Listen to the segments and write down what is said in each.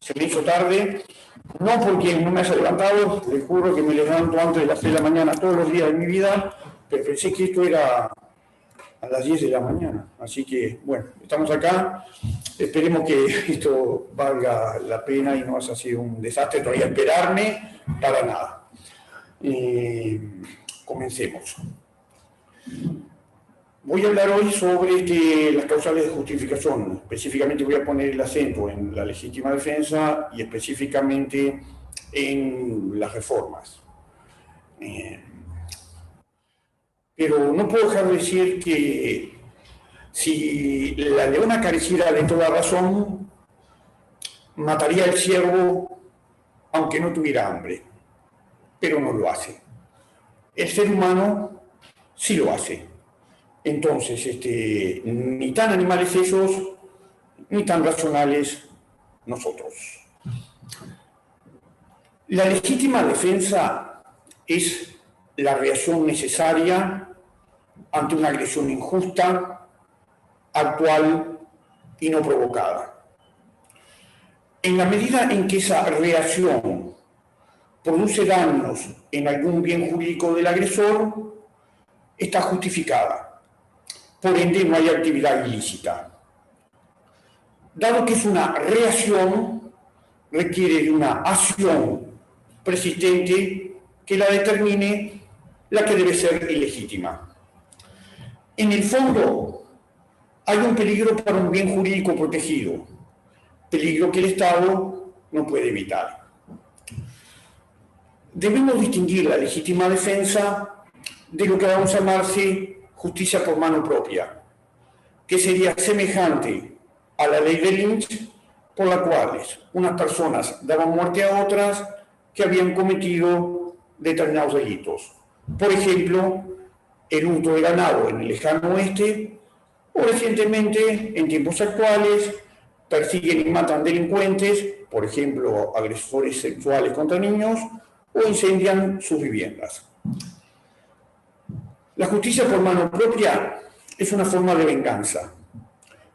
Se me hizo tarde, no porque no me haya levantado, les juro que me levanto antes de las 6 de la mañana todos los días de mi vida, pero pensé que esto era a las 10 de la mañana. Así que, bueno, estamos acá. Esperemos que esto valga la pena y no haya sido un desastre todavía esperarme para nada. Comencemos. Voy a hablar hoy sobre las causales de justificación. Específicamente voy a poner el acento en la legítima defensa y específicamente en las reformas. Pero no puedo dejar de decir que si la leona careciera de toda razón, mataría al ciervo aunque no tuviera hambre, pero no lo hace. El ser humano sí lo hace. Entonces, ni tan animales ellos, ni tan racionales nosotros. La legítima defensa es la reacción necesaria ante una agresión injusta, actual y no provocada. En la medida en que esa reacción produce daños en algún bien jurídico del agresor, está justificada. Por ende, no hay actividad ilícita. Dado que es una reacción, requiere de una acción persistente que la determine la que debe ser ilegítima. En el fondo, hay un peligro para un bien jurídico protegido, peligro que el Estado no puede evitar. Debemos distinguir la legítima defensa de lo que vamos a llamarse justicia por mano propia, que sería semejante a la ley de Lynch, por la cual unas personas daban muerte a otras que habían cometido determinados delitos. Por ejemplo, el hurto de ganado en el lejano oeste, o recientemente, en tiempos actuales, persiguen y matan delincuentes, por ejemplo, agresores sexuales contra niños, o incendian sus viviendas. La justicia por mano propia es una forma de venganza.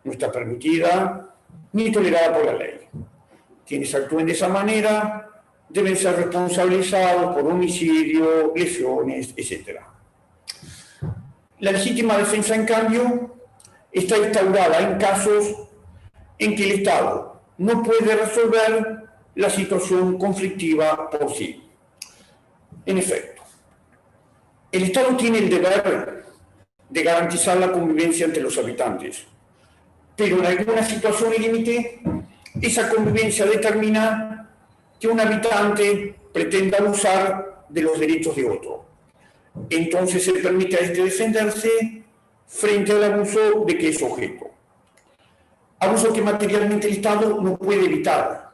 No está permitida ni tolerada por la ley. Quienes actúen de esa manera deben ser responsabilizados por homicidio, lesiones, etc. La legítima defensa, en cambio, está instaurada en casos en que el Estado no puede resolver la situación conflictiva por sí. En efecto, el Estado tiene el deber de garantizar la convivencia entre los habitantes, pero en alguna situación límite, esa convivencia determina que un habitante pretenda abusar de los derechos de otro. Entonces se permite a este defenderse frente al abuso de que es objeto. Abuso que materialmente el Estado no puede evitar,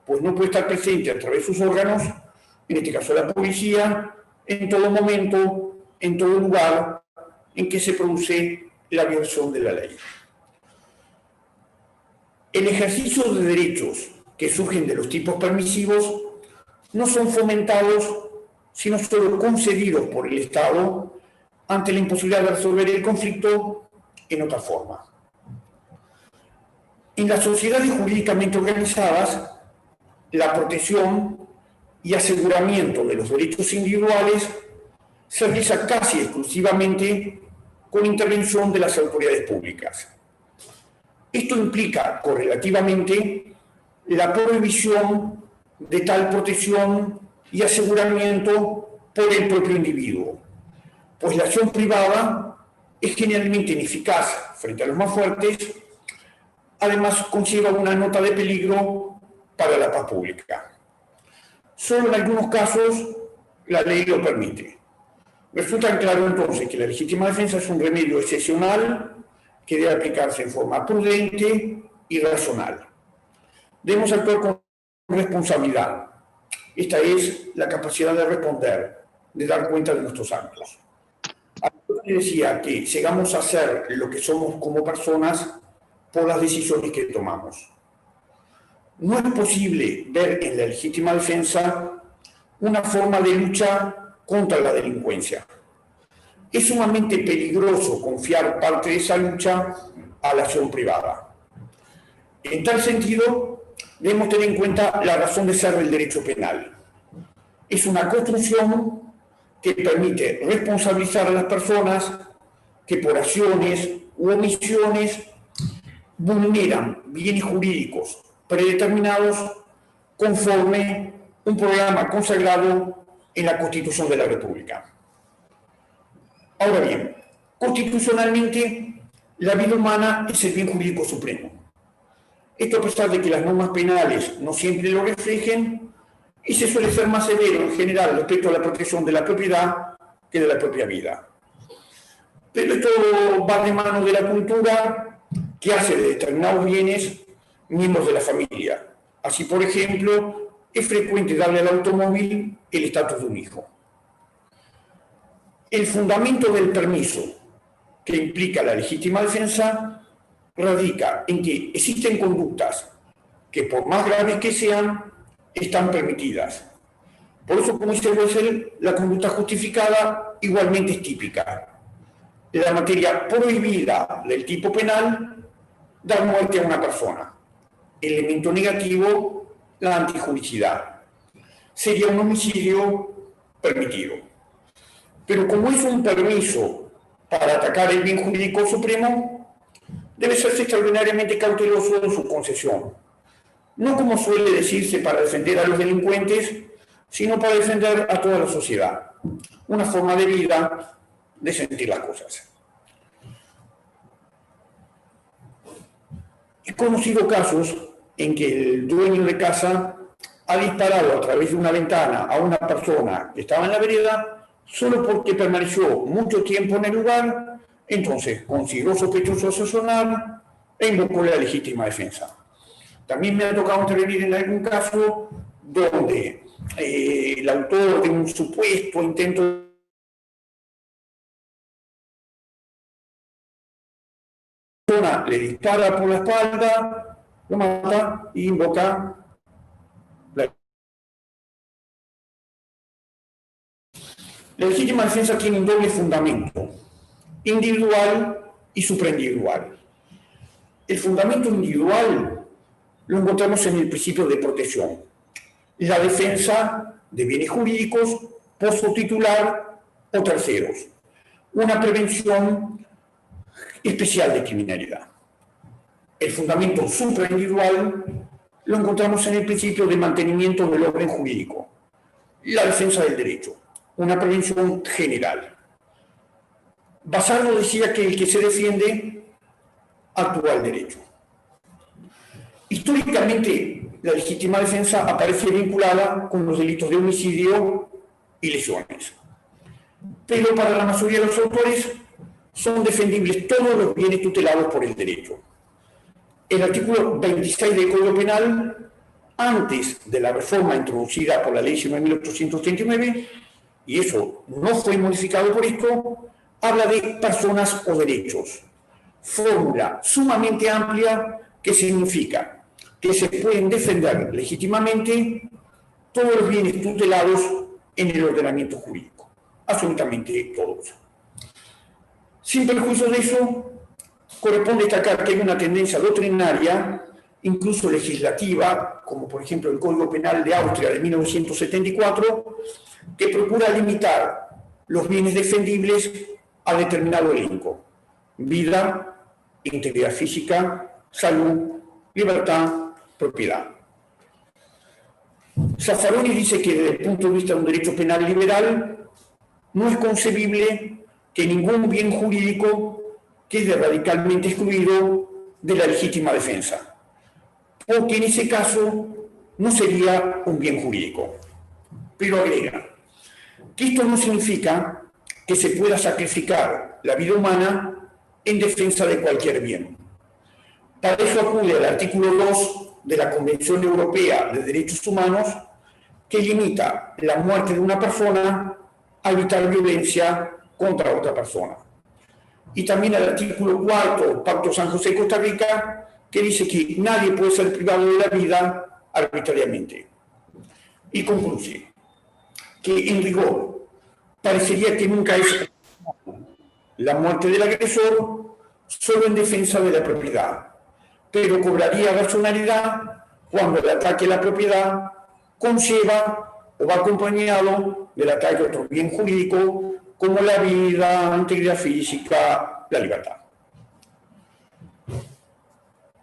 pues no puede estar presente a través de sus órganos, en este caso la policía, en todo momento, en todo lugar en que se produce la violación de la ley. El ejercicio de derechos que surgen de los tipos permisivos no son fomentados, sino solo concedidos por el Estado ante la imposibilidad de resolver el conflicto en otra forma. En las sociedades jurídicamente organizadas, la protección y aseguramiento de los derechos individuales se realiza casi exclusivamente con intervención de las autoridades públicas. Esto implica correlativamente la prohibición de tal protección y aseguramiento por el propio individuo, pues la acción privada es generalmente ineficaz frente a los más fuertes, además conlleva una nota de peligro para la paz pública. Solo en algunos casos la ley lo permite. Resulta claro entonces que la legítima defensa es un remedio excepcional que debe aplicarse en forma prudente y racional. Debemos actuar con responsabilidad. Esta es la capacidad de responder, de dar cuenta de nuestros actos. Yo decía que llegamos a ser lo que somos como personas por las decisiones que tomamos. No es posible ver en la legítima defensa una forma de lucha contra la delincuencia. Es sumamente peligroso confiar parte de esa lucha a la acción privada. En tal sentido, debemos tener en cuenta la razón de ser del derecho penal. Es una construcción que permite responsabilizar a las personas que por acciones u omisiones vulneran bienes jurídicos predeterminados conforme un programa consagrado en la Constitución de la República. Ahora bien, constitucionalmente, la vida humana es el bien jurídico supremo. Esto a pesar de que las normas penales no siempre lo reflejen y se suele ser más severo en general respecto a la protección de la propiedad que de la propia vida. Pero esto va de mano de la cultura que hace de determinados bienes miembros de la familia. Así, por ejemplo, es frecuente darle al automóvil el estatus de un hijo. El fundamento del permiso que implica la legítima defensa radica en que existen conductas que, por más graves que sean, están permitidas. Por eso, como dice Wessel, la conducta justificada igualmente es típica. La materia prohibida del tipo penal, dar muerte a una persona. Elemento negativo, la antijuricidad. Sería un homicidio permitido. Pero como es un permiso para atacar el bien jurídico supremo, debe serse extraordinariamente cauteloso en su concesión. No como suele decirse para defender a los delincuentes, sino para defender a toda la sociedad. Una forma de vida, de sentir las cosas. He conocido casos en que el dueño de casa ha disparado a través de una ventana a una persona que estaba en la vereda solo porque permaneció mucho tiempo en el lugar, entonces consideró sospechoso asesinar e invocó la legítima defensa. También me ha tocado intervenir en algún caso donde el autor de un supuesto intento le dispara por la espalda, lo mata y invoca la legítima defensa. Tiene un doble fundamento, individual y supraindividual. El fundamento individual lo encontramos en el principio de protección, la defensa de bienes jurídicos por su titular o terceros, una prevención especial de criminalidad. El fundamento supraindividual lo encontramos en el principio de mantenimiento del orden jurídico, la defensa del derecho, una prevención general. Basardo decía que el que se defiende actúa al derecho. Históricamente, la legítima defensa aparece vinculada con los delitos de homicidio y lesiones. Pero para la mayoría de los autores son defendibles todos los bienes tutelados por el derecho. El artículo 26 del Código Penal, antes de la reforma introducida por la Ley 19.1839, y eso no fue modificado por esto, habla de personas o derechos. Fórmula sumamente amplia que significa que se pueden defender legítimamente todos los bienes tutelados en el ordenamiento jurídico. Absolutamente todos. Sin perjuicio de eso, corresponde destacar que hay una tendencia doctrinaria, incluso legislativa, como por ejemplo el Código Penal de Austria de 1974, que procura limitar los bienes defendibles a determinado elenco: vida, integridad física, salud, libertad, propiedad. Zaffaroni dice que desde el punto de vista de un derecho penal liberal no es concebible que ningún bien jurídico quede radicalmente excluido de la legítima defensa, porque en ese caso no sería un bien jurídico. Pero agrega que esto no significa que se pueda sacrificar la vida humana en defensa de cualquier bien. Para eso acude al artículo 2 de la Convención Europea de Derechos Humanos, que limita la muerte de una persona a evitar violencia contra otra persona. Y también al artículo 4 del Pacto San José de Costa Rica, que dice que nadie puede ser privado de la vida arbitrariamente. Y concluye que en rigor parecería que nunca es la muerte del agresor solo en defensa de la propiedad, pero cobraría racionalidad cuando el ataque a la propiedad conlleva o va acompañado del ataque a otro bien jurídico como la vida, la integridad física, la libertad.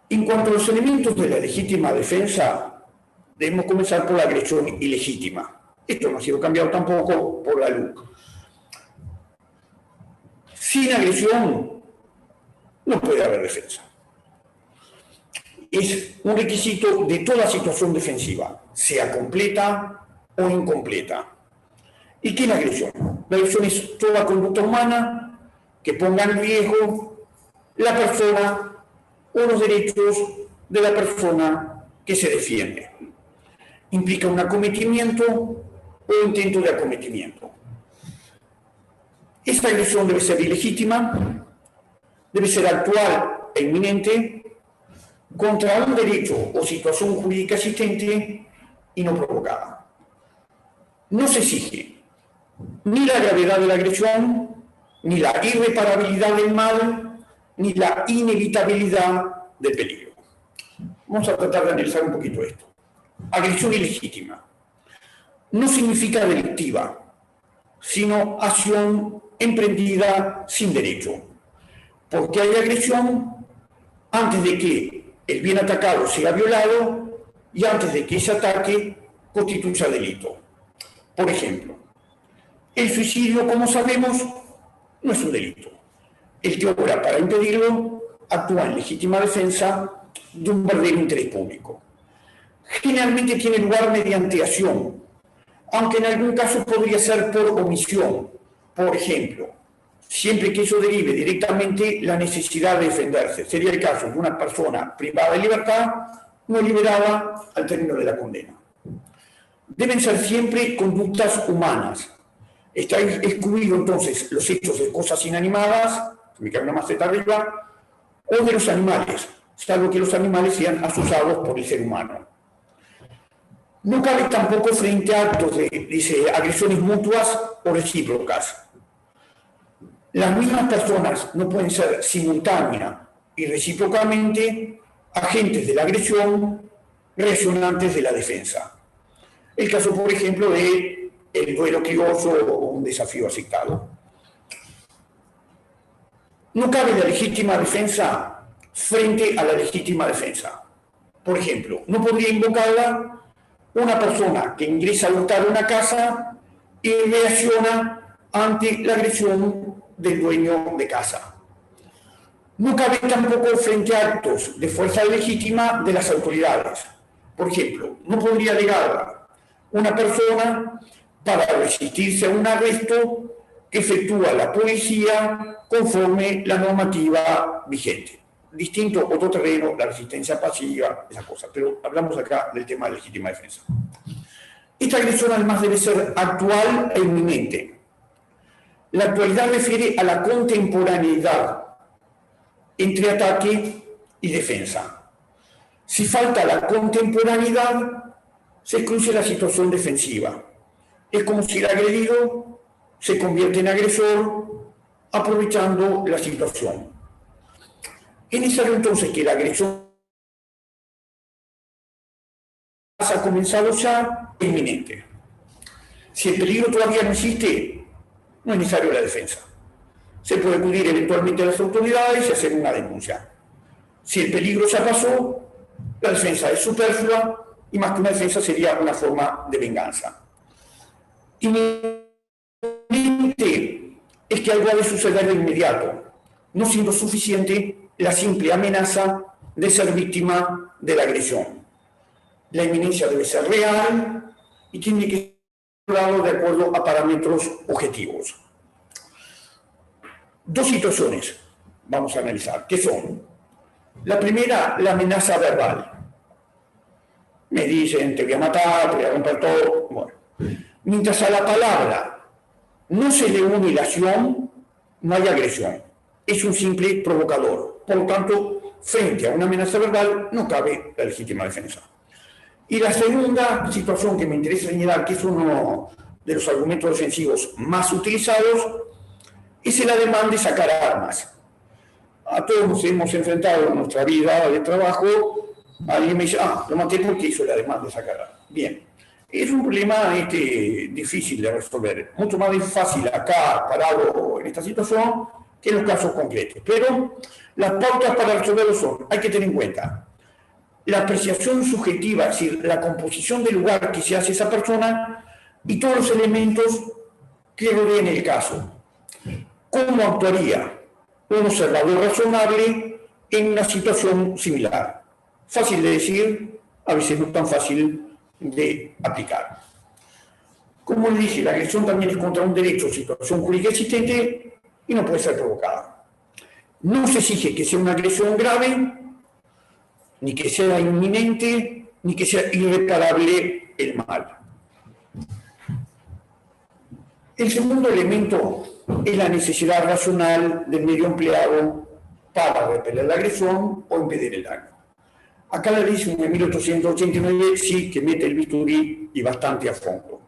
En cuanto a los elementos de la legítima defensa, debemos comenzar por la agresión ilegítima. Esto no ha sido cambiado tampoco por la LUC. Sin agresión no puede haber defensa. Es un requisito de toda situación defensiva, sea completa o incompleta. ¿Y qué es la agresión? La agresión es toda conducta humana que ponga en riesgo la persona o los derechos de la persona que se defiende. Implica un acometimiento o intento de acometimiento. Esta agresión debe ser ilegítima, debe ser actual e inminente contra un derecho o situación jurídica existente y no provocada. No se exige ni la gravedad de la agresión, ni la irreparabilidad del mal, ni la inevitabilidad del peligro. Vamos a tratar de analizar un poquito esto. Agresión ilegítima no significa delictiva, sino acción emprendida sin derecho, porque hay agresión antes de que el bien atacado sea violado y antes de que ese ataque constituya delito. Por ejemplo, el suicidio, como sabemos, no es un delito. El que obra para impedirlo actúa en legítima defensa de un verdadero interés público. Generalmente tiene lugar mediante acción, aunque en algún caso podría ser por omisión. Por ejemplo, siempre que eso derive directamente la necesidad de defenderse. Sería el caso de una persona privada de libertad no liberada al término de la condena. Deben ser siempre conductas humanas. Está excluido entonces los hechos de cosas inanimadas, me queda una maceta arriba, o de los animales, salvo que los animales sean asusados por el ser humano. No cabe tampoco frente a actos de agresiones mutuas o recíprocas. Las mismas personas no pueden ser simultánea y recíprocamente agentes de la agresión, reaccionantes de la defensa. El caso, por ejemplo, de el duelo crioso o un desafío aceptado. No cabe la legítima defensa frente a la legítima defensa. Por ejemplo, no podría invocarla una persona que ingresa a hurtar una casa y reacciona ante la agresión del dueño de casa. No cabe tampoco frente a actos de fuerza legítima de las autoridades. Por ejemplo, no podría alegarla una persona para resistirse a un arresto que efectúa la policía conforme la normativa vigente. Distinto otro terreno, la resistencia pasiva, esa cosa, pero hablamos acá del tema de legítima defensa. Esta agresión además debe ser actual e inminente. La actualidad refiere a la contemporaneidad entre ataque y defensa. Si falta la contemporaneidad, se excluye la situación defensiva. Es como si el agredido se convierte en agresor aprovechando la situación. Es necesario entonces que la agresión ha comenzado ya inminente. Si el peligro todavía no existe, no es necesario la defensa. Se puede acudir eventualmente a las autoridades y hacer una denuncia. Si el peligro ya pasó, la defensa es superflua y más que una defensa sería una forma de venganza. Inminente es que algo ha de suceder de inmediato, no siendo suficiente la simple amenaza de ser víctima de la agresión. La inminencia debe ser real y tiene que ser calculado de acuerdo a parámetros objetivos. Dos situaciones vamos a analizar, que son: la primera, la amenaza verbal. Me dicen, te voy a matar, te voy a romper todo. Bueno, mientras a la palabra no se le une la acción, no hay agresión. Es un simple provocador. Por lo tanto, frente a una amenaza verbal, no cabe la legítima defensa. Y la segunda situación que me interesa señalar, que es uno de los argumentos defensivos más utilizados, es el ademán de sacar armas. A todos nos hemos enfrentado en nuestra vida de trabajo Alguien me dice, lo maté porque hizo la demanda de esa cara. Bien. Es un problema difícil de resolver. Mucho más fácil acá, parado en esta situación, que en los casos concretos. Pero las pautas para resolverlo son, hay que tener en cuenta, la apreciación subjetiva, es decir, la composición del lugar que se hace esa persona y todos los elementos que rodeen el caso. ¿Cómo actuaría un observador razonable en una situación similar? Fácil de decir, a veces no tan fácil de aplicar. Como le dije, la agresión también es contra un derecho o situación jurídica existente y no puede ser provocada. No se exige que sea una agresión grave, ni que sea inminente, ni que sea irreparable el mal. El segundo elemento es la necesidad racional del medio empleado para repeler la agresión o impedir el daño. Acá la ley en 1889 sí que mete el bisturí y bastante a fondo.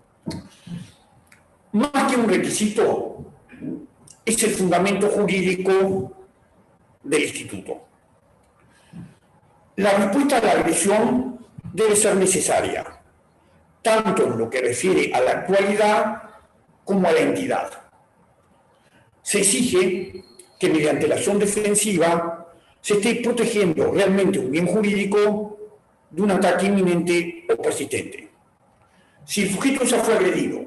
Más que un requisito, es el fundamento jurídico del instituto. La respuesta a la agresión debe ser necesaria, tanto en lo que refiere a la actualidad como a la entidad. Se exige que mediante la acción defensiva se esté protegiendo realmente un bien jurídico de un ataque inminente o persistente. Si el sujeto ya fue agredido,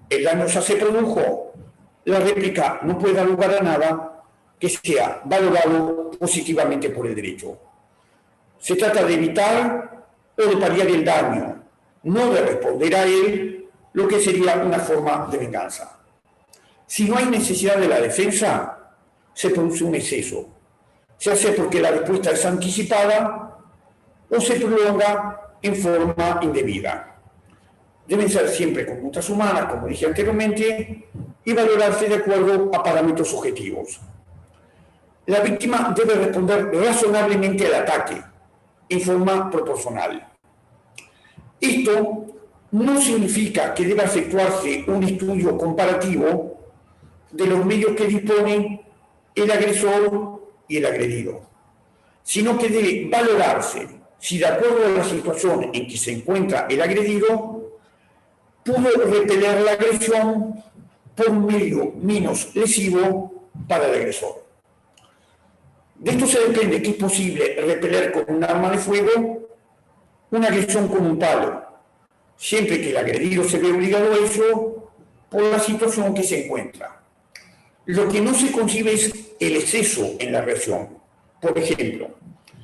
el daño ya se produjo, la réplica no puede dar lugar a nada que sea valorado positivamente por el derecho. Se trata de evitar o de paliar el daño, no de responder a él, lo que sería una forma de venganza. Si no hay necesidad de la defensa, se produce un exceso, ya sea porque la respuesta es anticipada o se prolonga en forma indebida. Deben ser siempre conductas humanas, como dije anteriormente, y valorarse de acuerdo a parámetros objetivos. La víctima debe responder razonablemente al ataque, en forma proporcional. Esto no significa que deba efectuarse un estudio comparativo de los medios que dispone el agresor y el agredido, sino que debe valorarse si, de acuerdo a la situación en que se encuentra el agredido, pudo repeler la agresión por un medio menos lesivo para el agresor. De esto se depende que es posible repeler con un arma de fuego una agresión con un palo, siempre que el agredido se ve obligado a eso por la situación que se encuentra. Lo que no se concibe es el exceso en la agresión. Por ejemplo,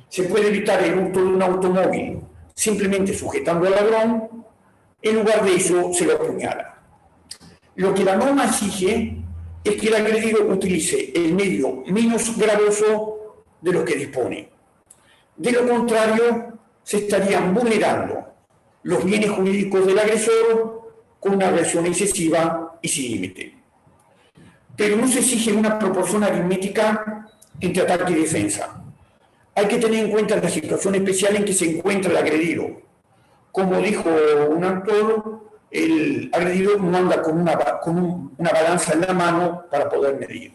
se puede evitar el hurto de un automóvil simplemente sujetando al ladrón, en lugar de eso se lo apuñala. Lo que la norma exige es que el agredido utilice el medio menos gravoso de lo que dispone. De lo contrario, se estarían vulnerando los bienes jurídicos del agresor con una agresión excesiva y sin límite. Pero no se exige una proporción aritmética entre ataque y defensa. Hay que tener en cuenta la situación especial en que se encuentra el agredido. Como dijo un autor, el agredido no anda con una balanza en la mano para poder medir.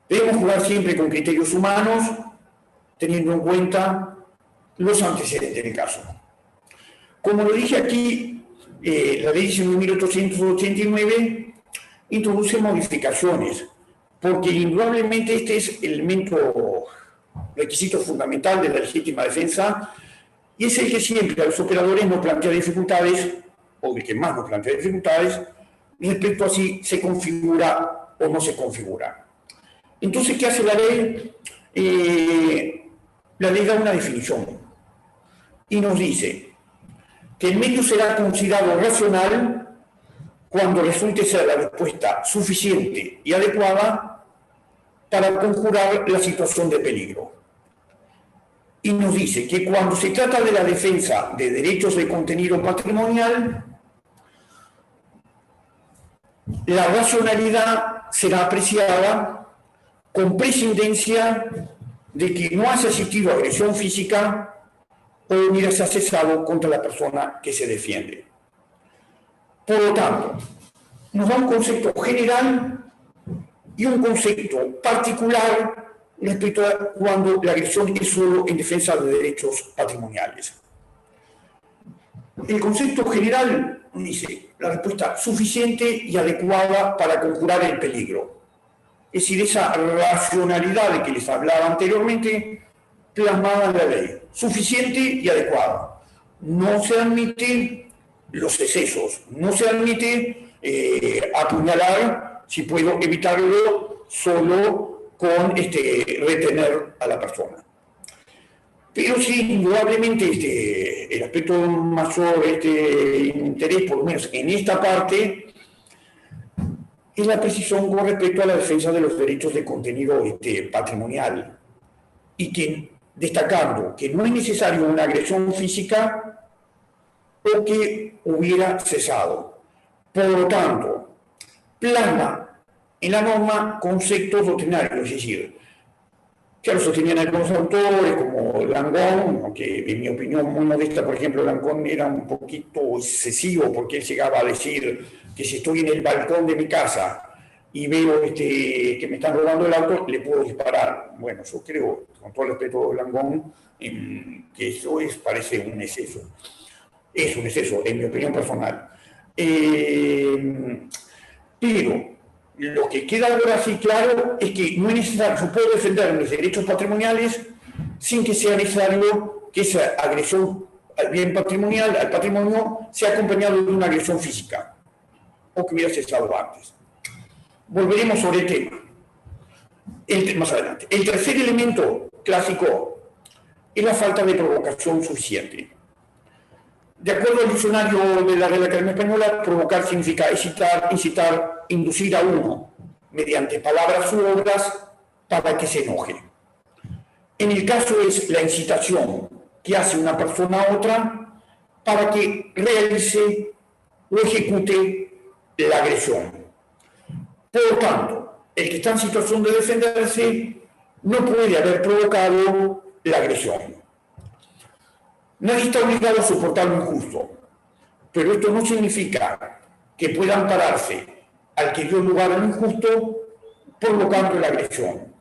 Debemos jugar siempre con criterios humanos, teniendo en cuenta los antecedentes del caso. Como lo dije aquí, la ley 1889 introduce modificaciones, porque indudablemente este es el elemento, requisito fundamental de la legítima defensa, y es el que siempre a los operadores nos plantea dificultades, o el que más nos plantea dificultades, respecto a si se configura o no se configura. Entonces, ¿qué hace la ley? La ley da una definición y nos dice que el medio será considerado racional cuando resulte ser la respuesta suficiente y adecuada para conjurar la situación de peligro. Y nos dice que cuando se trata de la defensa de derechos de contenido patrimonial, la racionalidad será apreciada con prescindencia de que no haya existido agresión física o ni haya cesado contra la persona que se defiende. Por lo tanto, nos da un concepto general y un concepto particular respecto a cuando la agresión es solo en defensa de derechos patrimoniales. El concepto general dice la respuesta suficiente y adecuada para conjurar el peligro. Es decir, esa racionalidad de que les hablaba anteriormente, plasmada en la ley, suficiente y adecuada. No se admiten los excesos, no se admite apuñalar, si puedo evitarlo, solo con retener a la persona. Pero sí, indudablemente, el aspecto de mayor interés, por lo menos en esta parte, es la precisión con respecto a la defensa de los derechos de contenido patrimonial, y que, destacando que no es necesario una agresión física o que hubiera cesado. Por lo tanto, plasma en la norma conceptos doctrinarios, es decir, que lo sostenían algunos autores como Langón, aunque en mi opinión muy modesta, por ejemplo, Langón era un poquito excesivo porque él llegaba a decir que si estoy en el balcón de mi casa y veo que me están robando el auto, le puedo disparar. Bueno, yo creo, con todo el respeto a Langón, que eso parece un exceso. Es un exceso, en mi opinión personal. Pero lo que queda ahora sí claro es que no es necesario, yo puedo defender mis derechos patrimoniales sin que sea necesario que esa agresión al bien patrimonial, al patrimonio, sea acompañado de una agresión física o que hubiera cesado antes. Volveremos sobre el tema más adelante. El tercer elemento clásico es la falta de provocación suficiente. De acuerdo al diccionario de la Real Academia Española, provocar significa incitar, inducir a uno, mediante palabras u obras, para que se enoje. En el caso es la incitación que hace una persona a otra para que realice o ejecute la agresión. Por lo tanto, el que está en situación de defenderse no puede haber provocado la agresión. Nadie está obligado a soportar lo injusto, pero esto no significa que pueda ampararse al que dio lugar a lo injusto provocando la agresión.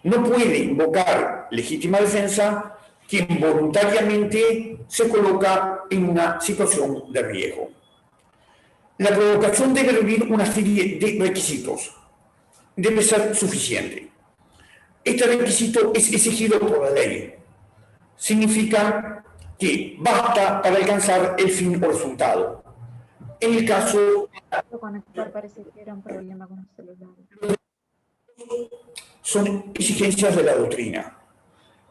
No puede invocar legítima defensa quien voluntariamente se coloca en una situación de riesgo. La provocación debe reunir una serie de requisitos. Debe ser suficiente. Este requisito es exigido por la ley. Significa que basta para alcanzar el fin o resultado. En el caso... Parece que era un problema con el celular. Son exigencias de la doctrina.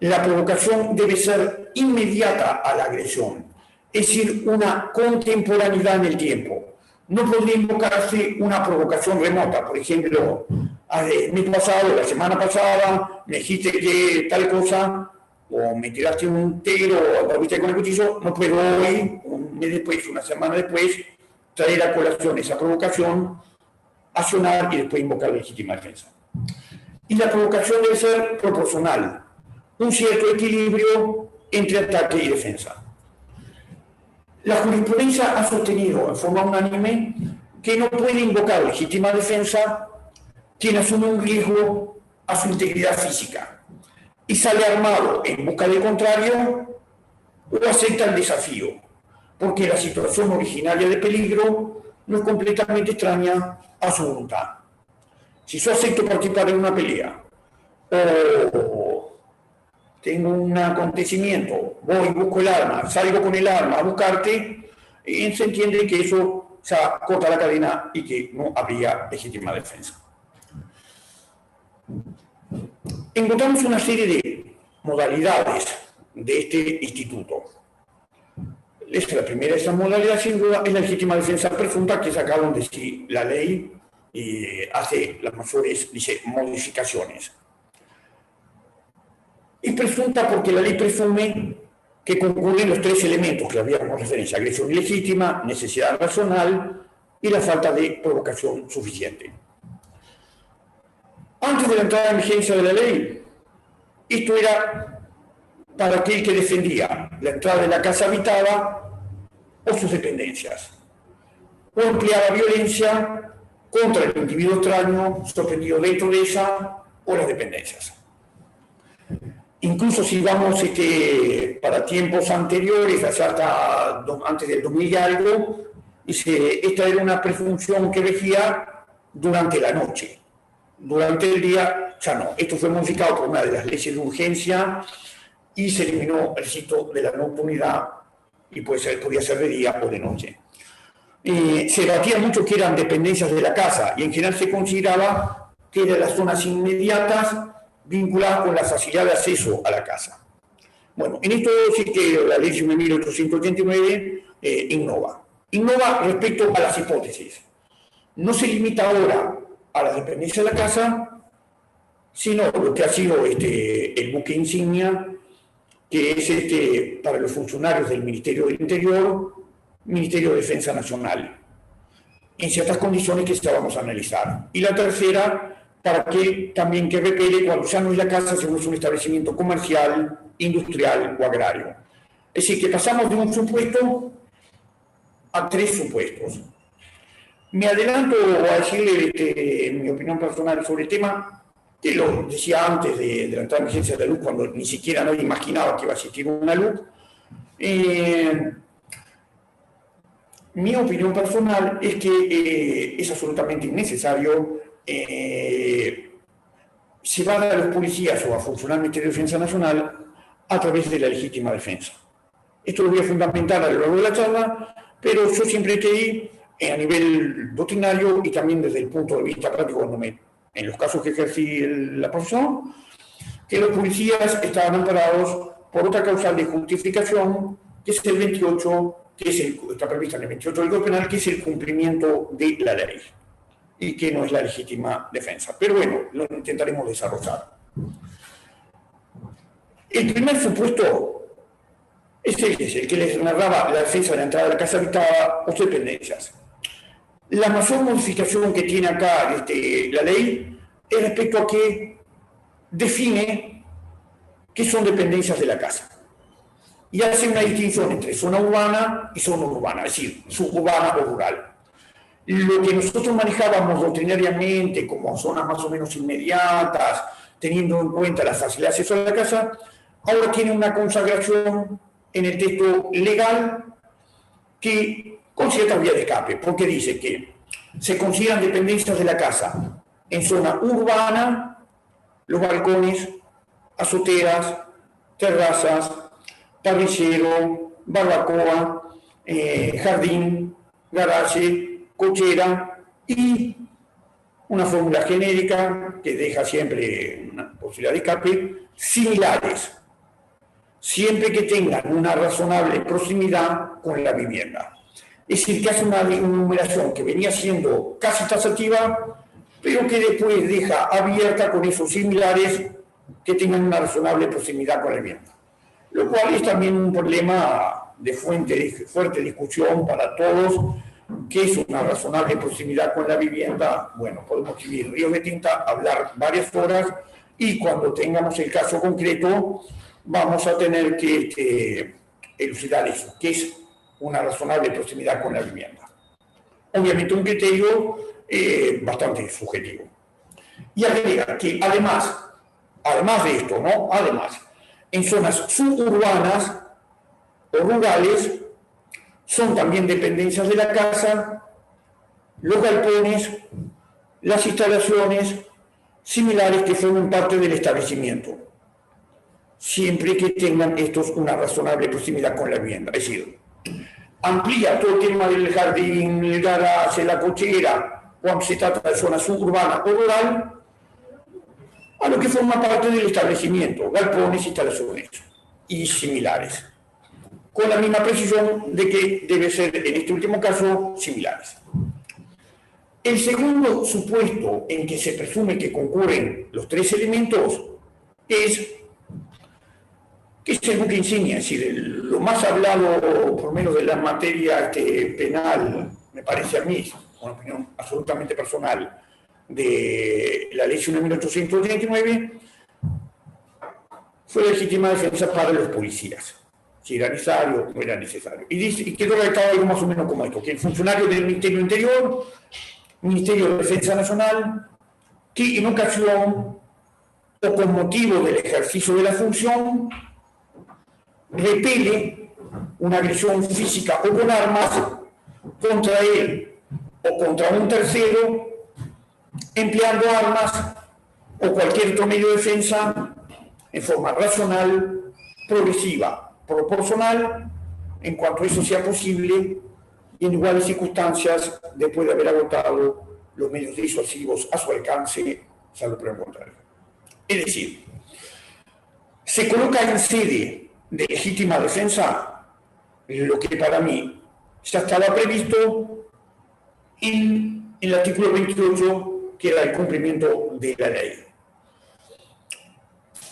La provocación debe ser inmediata a la agresión, es decir, una contemporaneidad en el tiempo. No podría invocarse una provocación remota. Por ejemplo, el mes pasado, la semana pasada, me dijiste que tal cosa, o me tiraste un tiro, o volviste con el cuchillo, no puedo hoy, un mes después, una semana después, traer a colación esa provocación, accionar y después invocar legítima defensa. Y la provocación debe ser proporcional, un cierto equilibrio entre ataque y defensa. La jurisprudencia ha sostenido en forma unánime que no puede invocar legítima defensa quien asume un riesgo a su integridad física y sale armado en busca del contrario o acepta el desafío, porque la situación originaria de peligro no es completamente extraña a su voluntad. Si yo acepto participar en una pelea o tengo un acontecimiento, voy, busco el arma, salgo con el arma a buscarte, y se entiende que eso ya corta la cadena y que no habría legítima defensa. Encontramos una serie de modalidades de este instituto. La primera de esas modalidades, sin duda, es la legítima defensa presunta, que sacaron de sí la ley y hace las mayores, modificaciones. Es presunta porque la ley presume que concurren los tres elementos que habíamos referencia: agresión ilegítima, necesidad racional y la falta de provocación suficiente. Antes de la entrada en vigencia de la ley, esto era para aquel que defendía la entrada de la casa habitada o sus dependencias, o empleaba violencia contra el individuo extraño sorprendido dentro de ella o las dependencias. Incluso si vamos para tiempos anteriores, allá hasta antes del 2000 y algo, esta era una presunción que regía durante la noche. Durante el día ya no. Esto fue modificado por una de las leyes de urgencia y se eliminó el requisito de la nocturnidad y podía ser de día o de noche. Se debatía mucho que eran dependencias de la casa y en general se consideraba que eran las zonas inmediatas vinculadas con la facilidad de acceso a la casa. Bueno, en esto sí que la ley de 1889 innova. Innova respecto a las hipótesis. No se limita ahora a las dependencias de la casa, sino lo que ha sido el buque insignia, que es para los funcionarios del Ministerio del Interior, Ministerio de Defensa Nacional, en ciertas condiciones que ya vamos a analizar. Y la tercera, para que también que repele cuando ya no es la casa, sino es un establecimiento comercial, industrial o agrario. Es decir, que pasamos de un supuesto a tres supuestos. Me adelanto a decirle mi opinión personal sobre el tema, que lo decía antes de la entrada de emergencia de la luz, cuando ni siquiera nadie imaginaba que iba a existir una luz. Mi opinión personal es que es absolutamente innecesario llevar a los policías o a funcionar el Ministerio de Defensa Nacional a través de la legítima defensa. Esto lo voy a fundamentar a lo largo de la charla, pero yo siempre creí a nivel doctrinario y también desde el punto de vista práctico, en los casos que ejercí la profesión, que los policías estaban amparados por otra causal de justificación, que es el 28, está prevista en el 28 del Código Penal, que es el cumplimiento de la ley y que no es la legítima defensa. Pero bueno, lo intentaremos desarrollar. El primer supuesto es el que les narraba la defensa de la entrada de la casa habitada o dependencias. La mayor modificación que tiene acá la ley es respecto a que define qué son dependencias de la casa. Y hace una distinción entre zona urbana y zona urbana, es decir, suburbana o rural. Lo que nosotros manejábamos doctrinariamente como zonas más o menos inmediatas, teniendo en cuenta la facilidad de acceso a la casa, ahora tiene una consagración en el texto legal que con ciertas vías de escape, porque dice que se consideran dependencias de la casa en zona urbana los balcones, azoteas, terrazas, parrillero, barbacoa, jardín, garaje, cochera y una fórmula genérica que deja siempre una posibilidad de escape, similares, siempre que tengan una razonable proximidad con la vivienda. Es decir, que hace una enumeración que venía siendo casi taxativa, pero que después deja abierta con esos similares que tengan una razonable proximidad con la vivienda. Lo cual es también un problema de fuerte discusión para todos, que es una razonable proximidad con la vivienda. Bueno, podemos escribir ríos de tinta, hablar varias horas, y cuando tengamos el caso concreto, vamos a tener que elucidar eso, que es una razonable proximidad con la vivienda. Obviamente un criterio bastante subjetivo. Y agrega que además de esto, ¿no? Además, en zonas suburbanas o rurales son también dependencias de la casa los galpones, las instalaciones similares que formen parte del establecimiento, siempre que tengan estos una razonable proximidad con la vivienda. Es decir, amplía todo el tema del jardín, el garaje, la cochera, cuando se trata de zona suburbana o rural, a lo que forma parte del establecimiento, galpones, instalaciones y similares, con la misma precisión de que debe ser, en este último caso, similares. El segundo supuesto en que se presume que concurren los tres elementos es que es el buque insignia, es decir, lo más hablado, por lo menos de la materia penal, me parece a mí, una opinión absolutamente personal, de la ley 1889, fue legítima defensa para los policías, si era necesario o no era necesario. Y quedó redactado algo más o menos como esto, que el funcionario del Ministerio del Interior, Ministerio de Defensa Nacional, que en ocasión o con motivo del ejercicio de la función, repele una agresión física o con armas contra él o contra un tercero, empleando armas o cualquier otro medio de defensa en forma racional, progresiva, proporcional, en cuanto eso sea posible y en iguales circunstancias después de haber agotado los medios disuasivos a su alcance, salvo por el contrario. Es decir, se coloca en sede de legítima defensa lo que para mí ya estaba previsto en el artículo 28, que era el cumplimiento de la ley.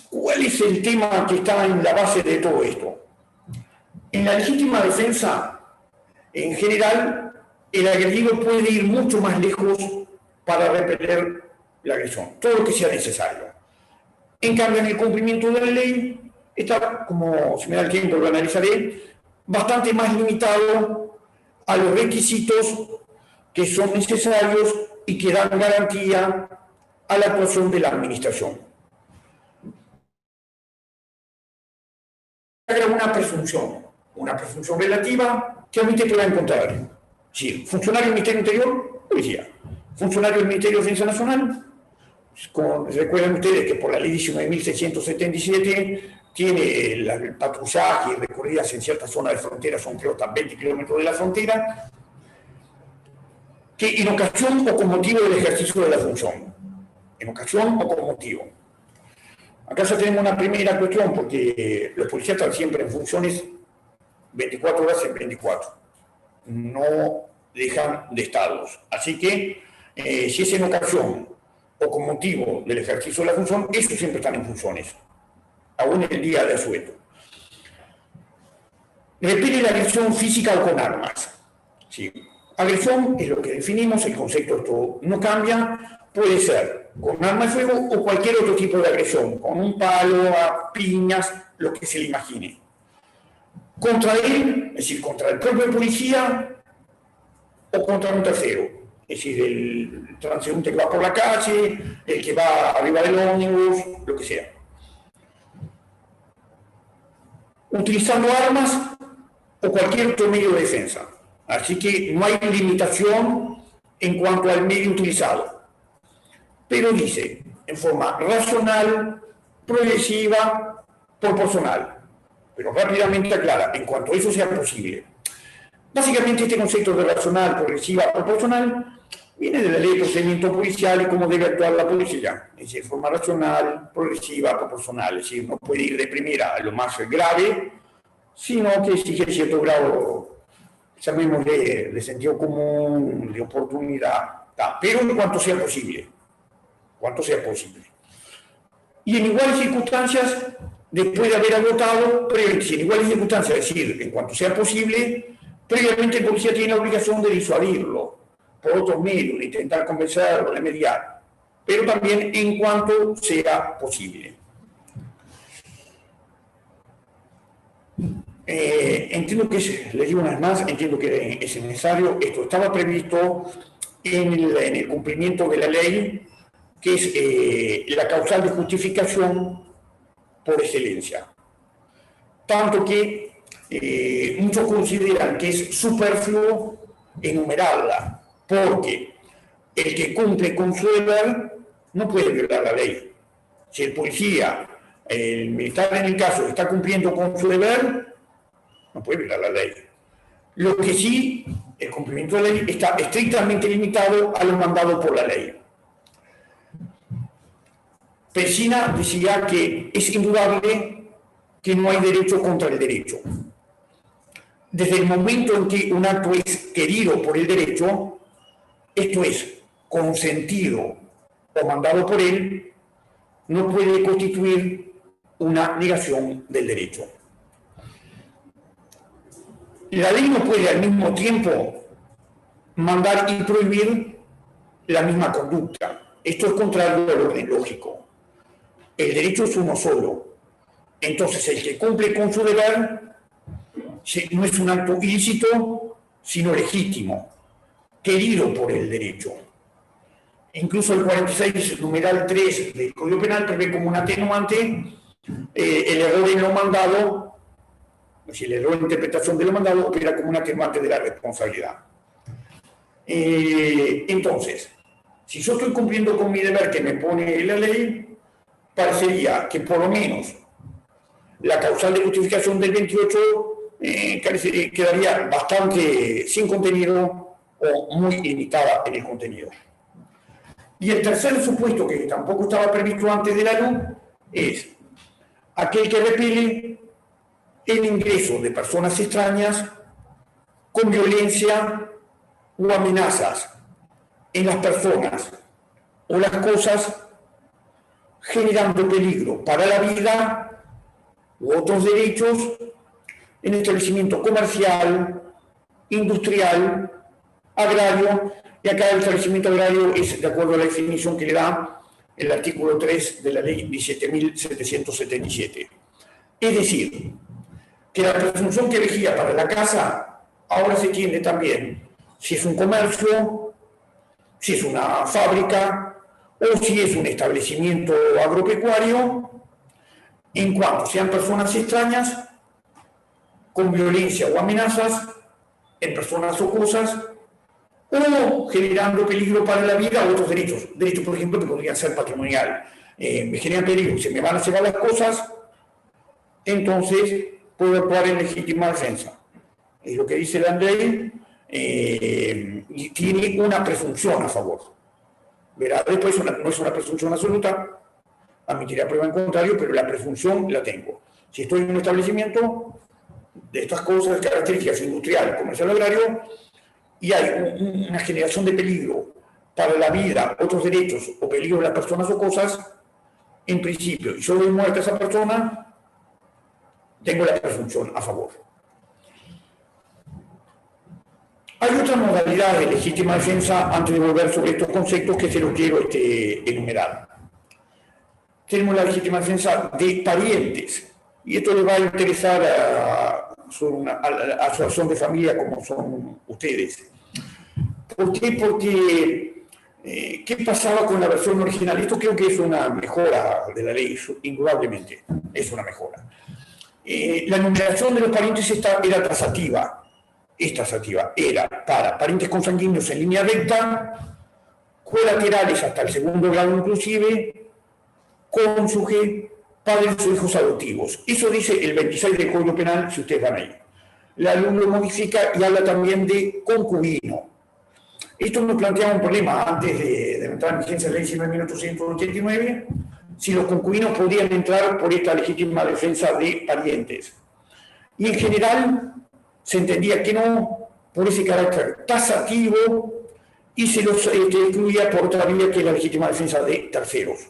¿Cuál es el tema que está en la base de todo esto? En la legítima defensa, en general, el agredido puede ir mucho más lejos para repeler la agresión, todo lo que sea necesario. En cambio, en el cumplimiento de la ley, está, como si me da el tiempo lo analizaré, bastante más limitado a los requisitos que son necesarios y que dan garantía a la actuación de la administración. Hay una presunción relativa que a mí te pueda encontrar. Sí, funcionario del Ministerio Interior, policía. Funcionario del Ministerio de Defensa Nacional, recuerden ustedes que por la ley 19.677 tiene el patrullaje y recorridas en ciertas zonas de frontera, son creo hasta 20 kilómetros de la frontera, que en ocasión o con motivo del ejercicio de la función. En ocasión o con motivo. Acá ya tenemos una primera cuestión, porque los policías están siempre en funciones 24 horas en 24. No dejan de estarlos. Así que, si es en ocasión o con motivo del ejercicio de la función, ellos siempre están en funciones, aún en el día de asueto. Repele la agresión física o con armas. ¿Sí? Agresión es lo que definimos, el concepto esto no cambia, puede ser con arma de fuego o cualquier otro tipo de agresión, con un palo, a piñas, lo que se le imagine. Contra él, es decir, contra el propio policía o contra un tercero, es decir, el transeúnte que va por la calle, el que va arriba del ómnibus, lo que sea. Utilizando armas o cualquier otro medio de defensa. Así que no hay limitación en cuanto al medio utilizado. Pero dice, en forma racional, progresiva, proporcional. Pero rápidamente aclara, en cuanto a eso sea posible. Básicamente este concepto de racional, progresiva, proporcional, viene de la ley de procedimiento policial y cómo debe actuar la policía. Es decir, en forma racional, progresiva, proporcional. Es decir, no puede ir de primera a lo más grave, sino que exige cierto grado, llamémosle, de sentido común, de oportunidad, pero en cuanto sea posible. Cuanto sea posible. Y en iguales circunstancias, después de haber agotado, si en iguales circunstancias, es decir, en cuanto sea posible, previamente el policía tiene la obligación de disuadirlo por otros medios, de intentar convencerlo, de mediar, pero también en cuanto sea posible. Entiendo que, les digo una vez más, entiendo que es necesario, esto estaba previsto en el cumplimiento de la ley, que es la causal de justificación por excelencia. Tanto que muchos consideran que es superfluo enumerarla, porque el que cumple con su deber no puede violar la ley. Si el policía, el militar en el caso, está cumpliendo con su deber, no puede violar la ley. Lo que sí, el cumplimiento de la ley está estrictamente limitado a lo mandado por la ley. Pesina decía que es indudable que no hay derecho contra el derecho. Desde el momento en que un acto es querido por el derecho, esto es, consentido o mandado por él, no puede constituir una negación del derecho. La ley no puede al mismo tiempo mandar y prohibir la misma conducta. Esto es contrario al orden lógico. El derecho es uno solo. Entonces, el que cumple con su deber no es un acto ilícito, sino legítimo, querido por el derecho. Incluso el 46, numeral 3 del Código Penal prevé como un atenuante el error en lo mandado, si el error de interpretación de lo mandado opera como un atenuante de la responsabilidad. Entonces, si yo estoy cumpliendo con mi deber que me pone la ley, parecería que por lo menos la causal de justificación del 28 quedaría bastante sin contenido o muy limitada en el contenido. Y el tercer supuesto, que tampoco estaba previsto antes de la luz, es aquel que repele el ingreso de personas extrañas con violencia o amenazas en las personas o las cosas, generando peligro para la vida u otros derechos en establecimiento comercial, industrial, agrario, y acá el establecimiento agrario es de acuerdo a la definición que le da el artículo 3 de la ley 17.777. Es decir, que la presunción que elegía para la casa ahora se tiene también si es un comercio, si es una fábrica o si es un establecimiento agropecuario, en cuanto sean personas extrañas con violencia o amenazas en personas o cosas, o generando peligro para la vida o otros derechos. Derechos, por ejemplo, que podrían ser patrimonial. Me generan peligro, se me van a llevar las cosas, entonces puedo actuar en legítima defensa. Es lo que dice la ley, y tiene una presunción a favor. Verá, después no es una presunción absoluta, admitirá prueba en contrario, pero la presunción la tengo. Si estoy en un establecimiento de estas cosas, características industrial, comercial, agrario, y hay una generación de peligro para la vida, otros derechos o peligro de las personas o cosas, en principio, y yo doy muerte a esa persona, tengo la presunción a favor. Hay otras modalidades de legítima defensa antes de volver sobre estos conceptos que se los quiero enumerar. Tenemos la legítima defensa de parientes, y esto les va a interesar a su asociación de familia como son ustedes. ¿Por qué? Porque ¿qué pasaba con la versión original? Esto creo que es una mejora de la ley, indudablemente, es una mejora. La enumeración de los parientes era taxativa, era para parientes consanguíneos en línea recta, colaterales hasta el segundo grado inclusive, cónyuge, padres o hijos adoptivos. Eso dice el 26 del Código Penal, si ustedes van ahí. La ley lo modifica y habla también de concubino. Esto nos planteaba un problema antes de entrar en vigencia de la ley 19.1889, si los concubinos podían entrar por esta legítima defensa de parientes. Y en general se entendía que no, por ese carácter taxativo, y se los excluía por otra vía que es la legítima defensa de terceros.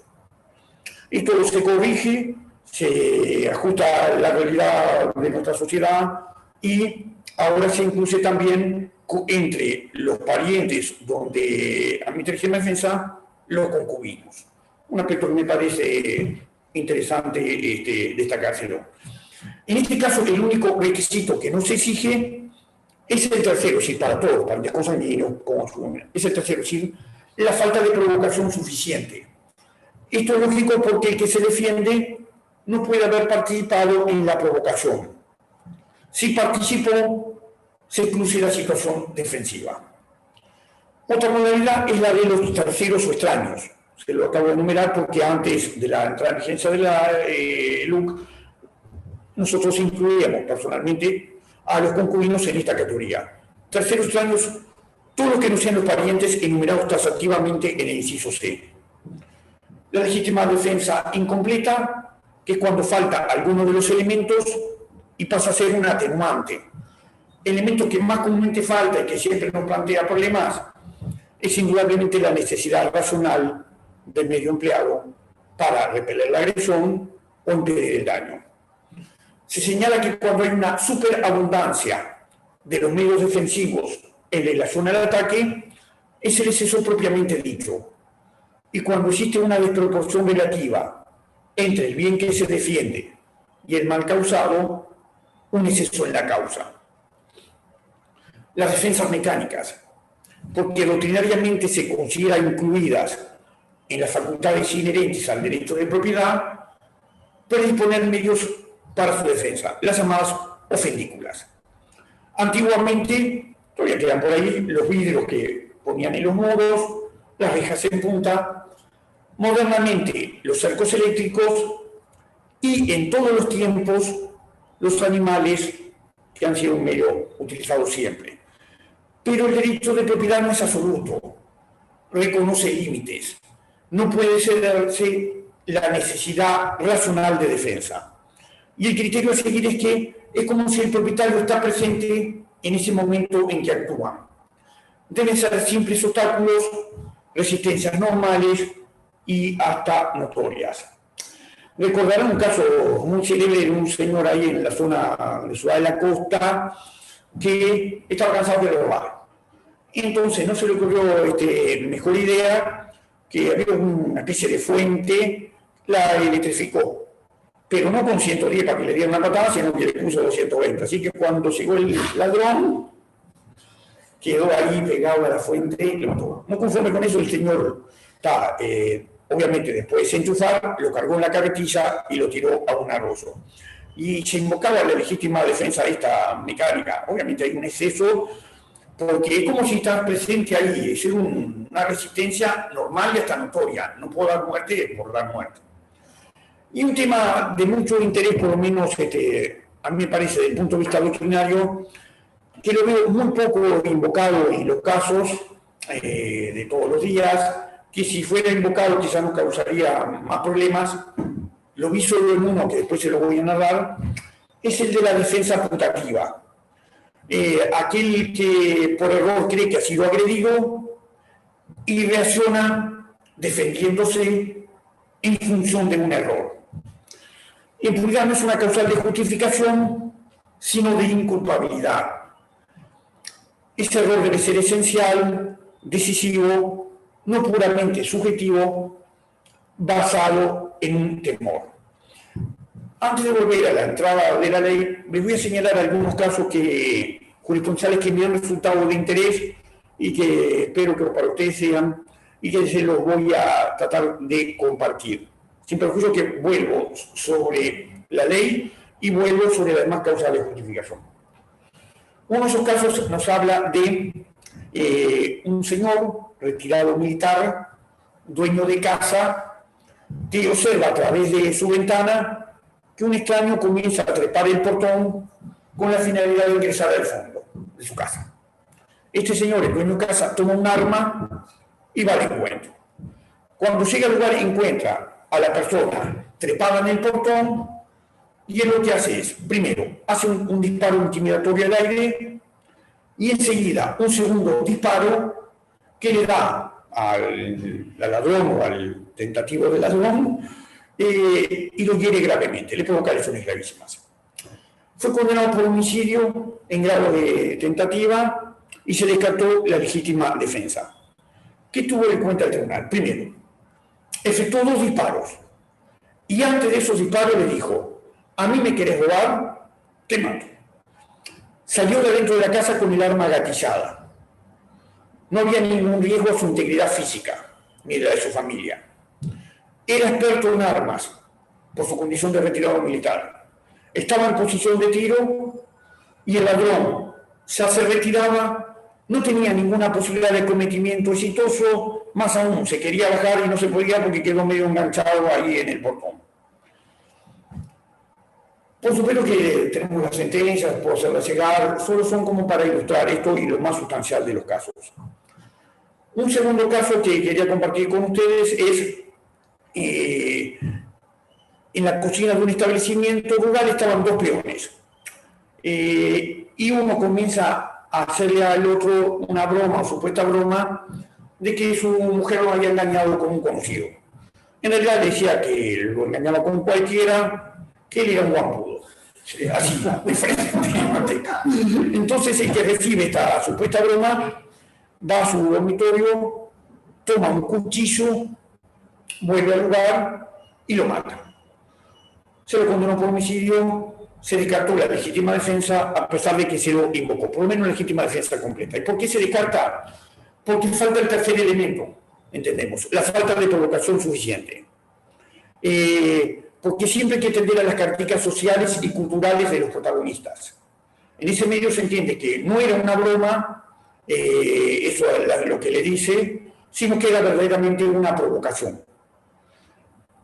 Esto se corrige, se ajusta a la realidad de nuestra sociedad y ahora se incluye también entre los parientes donde admite legítima defensa los concubinos. Un aspecto que me parece interesante destacárselo. En este caso, el único requisito que no se exige es el tercero, si para todos, parientes consanguíneos, es el tercero, si la falta de provocación suficiente. Esto es lógico porque el que se defiende no puede haber participado en la provocación. Si participó, se excluye la situación defensiva. Otra modalidad es la de los terceros o extraños. Se lo acabo de enumerar porque antes de la entrada en vigencia de la LUC, nosotros incluíamos personalmente a los concubinos en esta categoría. Terceros extraños, todos los que no sean los parientes enumerados taxativamente en el inciso C. La legítima defensa incompleta, que es cuando falta alguno de los elementos y pasa a ser un atenuante. El elemento que más comúnmente falta y que siempre nos plantea problemas es indudablemente la necesidad racional del medio empleado para repeler la agresión o impedir el daño. Se señala que cuando hay una superabundancia de los medios defensivos en relación al ataque, es el exceso propiamente dicho. Y cuando existe una desproporción relativa entre el bien que se defiende y el mal causado, un exceso en la causa. Las defensas mecánicas. porque doctrinariamente se considera incluidas en las facultades inherentes al derecho de propiedad, predisponer medios para su defensa, las llamadas ofendículas. Antiguamente, todavía quedan por ahí los vidrios que ponían en los muros, las rejas en punta, modernamente los cercos eléctricos y en todos los tiempos los animales que han sido un medio utilizado siempre. Pero el derecho de propiedad no es absoluto, reconoce límites, no puede cederse la necesidad racional de defensa. Y el criterio a seguir es que es como si el propietario está presente en ese momento en que actúa. Deben ser simples obstáculos, resistencias normales y hasta notorias. Recordarán un caso muy célebre de un señor ahí en la zona de Ciudad de la Costa que estaba cansado de robar. Entonces no se le ocurrió mejor idea que había una especie de fuente, la electrificó, pero no con 110 para que le dieran una patada, sino que le puso 220. Así que cuando llegó el ladrón, quedó ahí pegado a la fuente y lo mató. No conforme con eso, el señor está, obviamente después de desenchufar, lo cargó en la carretilla y lo tiró a un arroyo. Y se invocaba la legítima defensa de esta mecánica. Obviamente hay un exceso, porque es como si estás presente ahí, es una resistencia normal y hasta notoria. No puedo dar muerte por dar muerte. Y un tema de mucho interés, por lo menos a mí me parece, desde el punto de vista doctrinario, que lo veo muy poco invocado en los casos de todos los días, que si fuera invocado quizás nos causaría más problemas. Lo vi solo en uno, que después se lo voy a narrar, es el de la defensa putativa. Aquel que por error cree que ha sido agredido y reacciona defendiéndose en función de un error. En puridad no es una causal de justificación, sino de inculpabilidad. Este error debe ser esencial, decisivo, no puramente subjetivo, basado en un temor. Antes de volver a la entrada de la ley, les voy a señalar algunos casos jurisprudenciales que me han resultado de interés y que espero que para ustedes sean, y que se los voy a tratar de compartir. Sin perjuicio que vuelvo sobre la ley y vuelvo sobre las demás causas de justificación. Uno de esos casos nos habla de un señor retirado militar, dueño de casa, que observa a través de su ventana que un extraño comienza a trepar el portón con la finalidad de ingresar al fondo de su casa. Este señor, el dueño de casa, toma un arma y va al encuentro. Cuando llega al lugar, encuentra a la persona trepada en el portón y él lo que hace es, primero, hace un disparo intimidatorio al aire y enseguida un segundo disparo que le da al ladrón o al tentativo del ladrón y lo hiere gravemente, le provoca lesiones gravísimas. Fue condenado por homicidio en grado de tentativa y se descartó la legítima defensa. ¿Qué tuvo en cuenta el tribunal? Primero, efectuó 2 disparos y antes de esos disparos le dijo: a mí me querés robar, te mato. Salió de dentro de la casa con el arma agatillada. No había ningún riesgo a su integridad física ni la de su familia. Era experto en armas por su condición de retirado militar. Estaba en posición de tiro y el ladrón ya se retiraba. No tenía ninguna posibilidad de cometimiento exitoso, más aún, se quería bajar y no se podía porque quedó medio enganchado ahí en el portón. Por supuesto que tenemos las sentencias, puedo hacerlas llegar, solo son como para ilustrar esto y lo más sustancial de los casos. Un segundo caso que quería compartir con ustedes es en la cocina de un establecimiento rural estaban 2 peones y uno comienza a hacerle al otro una broma o supuesta broma de que su mujer lo había engañado con un conocido. En realidad decía que lo engañaba con cualquiera, que él era un guampudo, así, de frente. Entonces el que recibe esta supuesta broma va a su dormitorio, toma un cuchillo, vuelve al lugar y lo mata. Se lo condenó por homicidio, se descartó la legítima defensa a pesar de que se lo invocó, por lo menos la legítima defensa completa. ¿Y por qué se descarta? porque falta el tercer elemento, entendemos, la falta de provocación suficiente. Porque siempre hay que atender a las características sociales y culturales de los protagonistas. En ese medio se entiende que no era una broma, eso es lo que le dice, sino que era verdaderamente una provocación.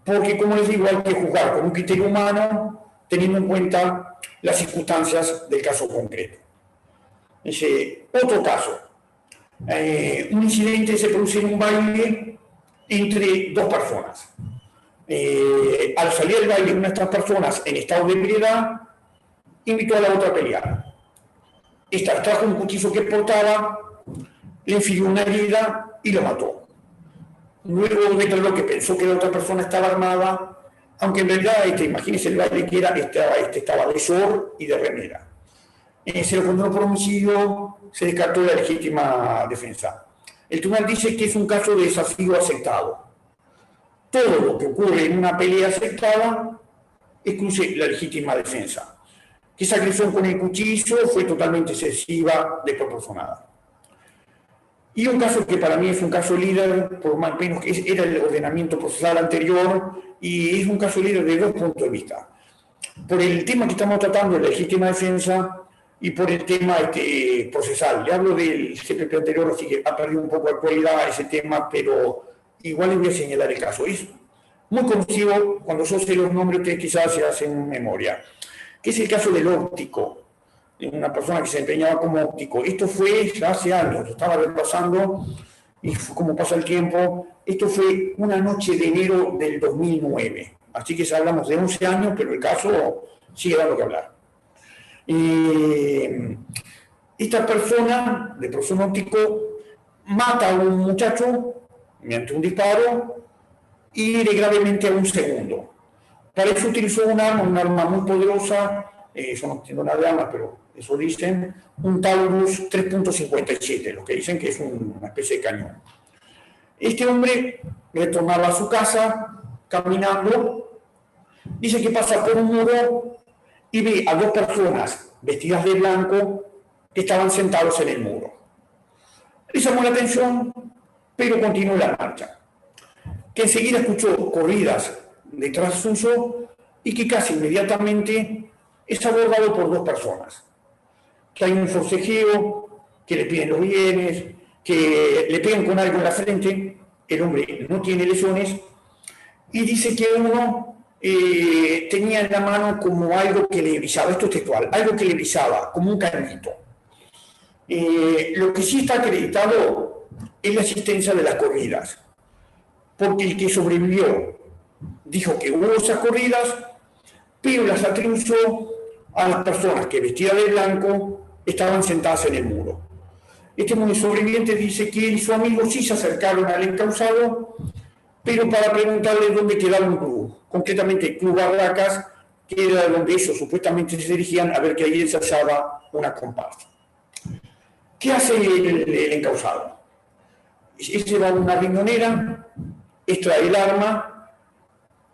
Porque, como les digo, hay que juzgar con un criterio humano, teniendo en cuenta las circunstancias del caso concreto. Otro caso, un incidente se produce en un baile entre dos personas. Al salir del baile, una de estas personas en estado de ebriedad invitó a la otra a pelear. Esta trajo un cuchillo que portaba, le infirió una herida y lo mató. Luego declaró que pensó que la otra persona estaba armada, aunque en realidad, imagínense el baile que era, estaba de short y de remera. Se lo condenó por homicidio, se descartó la legítima defensa. El tribunal dice que es un caso de desafío aceptado. Todo lo que ocurre en una pelea aceptada excluye la legítima defensa. Que esa agresión con el cuchillo fue totalmente excesiva, desproporcionada. Y un caso que para mí es un caso líder, por más o menos que era el ordenamiento procesal anterior, y es un caso líder de dos puntos de vista. Por el tema que estamos tratando, la legítima defensa, y por el tema procesal. Le hablo del CPP anterior, así que ha perdido un poco de actualidad ese tema, pero igual les voy a señalar el caso. Es muy conocido, cuando yo sé los nombres, ustedes quizás se hacen memoria, que es el caso del óptico, de una persona que se empeñaba como óptico. Esto fue ya hace años, lo estaba repasando, y como pasa el tiempo, esto fue una noche de enero del 2009. Así que ya hablamos de 11 años, pero el caso sigue dando que hablar. Esta persona, de profesión óptico, mata a un muchacho mediante un disparo y hiere gravemente a un segundo. Para eso utilizó un arma muy poderosa, yo no entiendo nada de armas, pero eso dicen, un Taurus 3.57, lo que dicen que es una especie de cañón. Este hombre retornaba a su casa caminando, dice que pasa por un muro y ve a dos personas vestidas de blanco que estaban sentados en el muro. Le llamó la atención, pero continuó la marcha. Que enseguida escuchó corridas detrás suyo y que casi inmediatamente es abordado por dos personas. Que hay un forcejeo, que le piden los bienes, que le pegan con algo en la frente. El hombre no tiene lesiones y dice que uno tenía en la mano como algo que le brillaba, esto es textual, algo que le brillaba, como un cañito. Lo que sí está acreditado es la existencia de las corridas, porque el que sobrevivió dijo que hubo esas corridas, pero las atribuyó a las personas que vestidas de blanco estaban sentadas en el muro. Este sobreviviente dice que él y su amigo sí se acercaron al encausado, pero para preguntarle dónde quedaba un club, concretamente el Club Barracas, que era donde ellos supuestamente se dirigían a ver que ahí ensayaba una comparsa. ¿Qué hace el encausado? Se va a una riñonera, extrae el arma,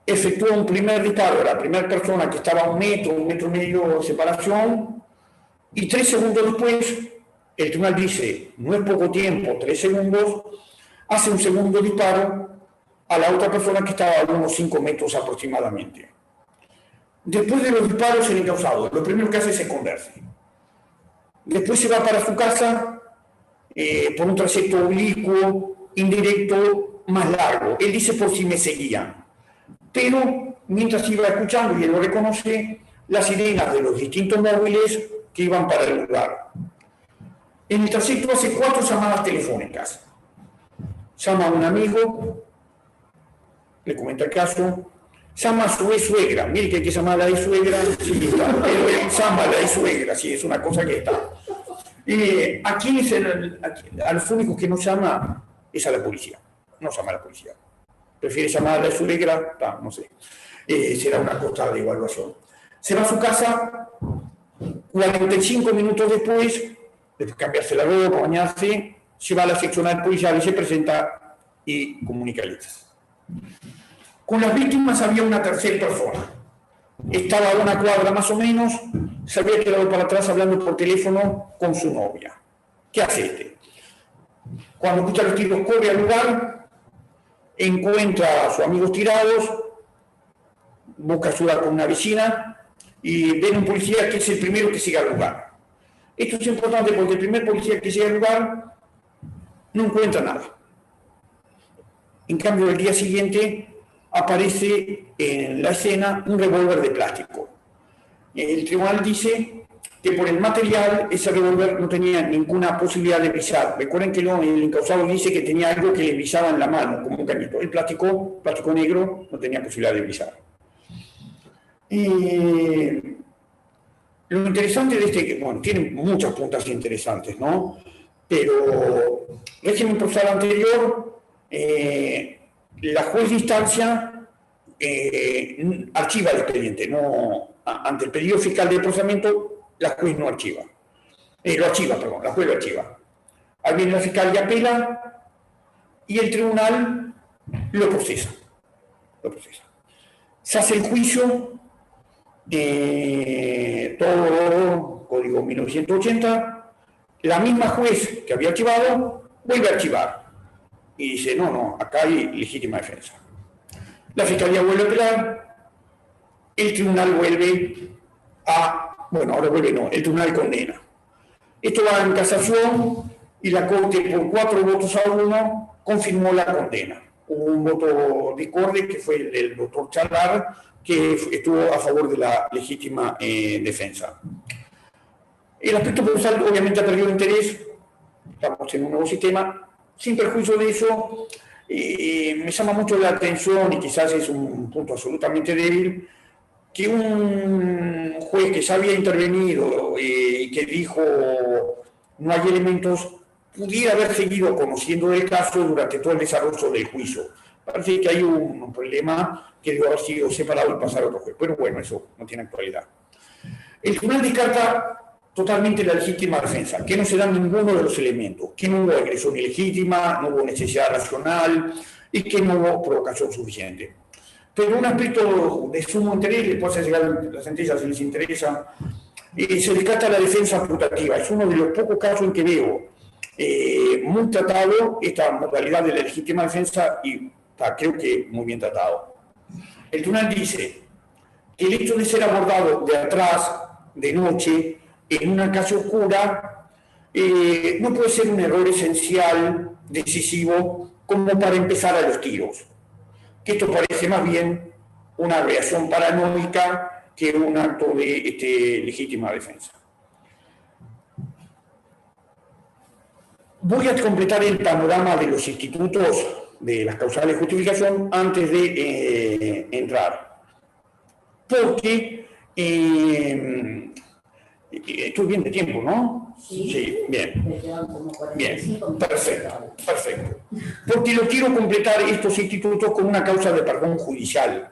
efectúa un primer disparo a la primera persona que estaba a un metro y medio de separación, y 3 segundos después, el tribunal dice, no es poco tiempo, 3 segundos, hace un segundo disparo a la otra persona que estaba a unos 5 metros aproximadamente. Después de los disparos, el encausado, lo primero que hace es esconderse. Después se va para su casa por un trayecto oblicuo, indirecto, más largo. Él dice por si me seguían. Pero mientras iba escuchando, y él lo reconoce, las sirenas de los distintos móviles que iban para el lugar. En el trayecto hace 4 llamadas telefónicas. Llama a un amigo, le comenta el caso, llama a su ex-suegra, mire que hay que llamar a la ex-suegra, sí, pero él llama a la ex-suegra, sí, es una cosa que está. A los únicos que no llama es a la policía, no llama a la policía. Prefiere llamar a la ex-suegra, no sé, será una cosa de evaluación. Se va a su casa, 45 minutos después de cambiarse la ropa, bañarse, se va a la seccional policial y se presenta y comunica hechos. Con las víctimas había una tercera persona. Estaba a una cuadra más o menos, se había quedado para atrás hablando por teléfono con su novia. ¿Qué hace este? Cuando escucha los tiros, corre al lugar, encuentra a sus amigos tirados, busca ayuda con una vecina y ven un policía que es el primero que sigue al lugar. Esto es importante porque el primer policía que llega al lugar no encuentra nada. En cambio, el día siguiente aparece en la escena un revólver de plástico. El tribunal dice que por el material ese revólver no tenía ninguna posibilidad de brillar. Recuerden que el incausado dice que tenía algo que le brillaba en la mano, como un cañito. El plástico negro, no tenía posibilidad de brillar. Lo interesante de este, bueno, tiene muchas puntas interesantes, ¿no? Pero régimen procesal anterior, la juez de instancia archiva el expediente, no, ante el pedido fiscal de procesamiento, la juez no archiva. La juez lo archiva. Ahí viene la fiscal y apela y el tribunal lo procesa. Se hace el juicio, todo Código 1980, la misma juez que había archivado vuelve a archivar y dice, no, acá hay legítima defensa. La fiscalía vuelve a apelar, el tribunal vuelve a, el tribunal condena. Esto va en casación y la Corte por 4 votos a 1 confirmó la condena. Hubo un voto discorde que fue el del doctor Chalar, que estuvo a favor de la legítima defensa. El aspecto procesal obviamente ha perdido interés, estamos en un nuevo sistema, sin perjuicio de eso, me llama mucho la atención y quizás es un punto absolutamente débil, que un juez que ya había intervenido y que dijo no hay elementos, pudiera haber seguido conociendo del caso durante todo el desarrollo del juicio. Parece que hay un problema que debe haber sido separado y pasar a otro juez, pero bueno, eso no tiene actualidad. El tribunal descarta totalmente la legítima defensa, que no se dan ninguno de los elementos, que no hubo agresión ilegítima, no hubo necesidad racional y que no hubo provocación suficiente. Pero un aspecto de sumo interés, después de llegar la sentencia si les interesa, se descarta la defensa putativa. Es uno de los pocos casos en que veo muy tratado esta modalidad de la legítima defensa y creo que muy bien tratado. El tribunal dice que el hecho de ser abordado de atrás, de noche, en una calle oscura, no puede ser un error esencial, decisivo, como para empezar a los tiros. Que esto parece más bien una reacción paranoica que un acto de legítima defensa. Voy a completar el panorama de los institutos de las causales de justificación antes de entrar. Porque estoy bien de tiempo, ¿no? Sí, bien. Bien, perfecto. Porque lo quiero completar estos institutos con una causa de perdón judicial,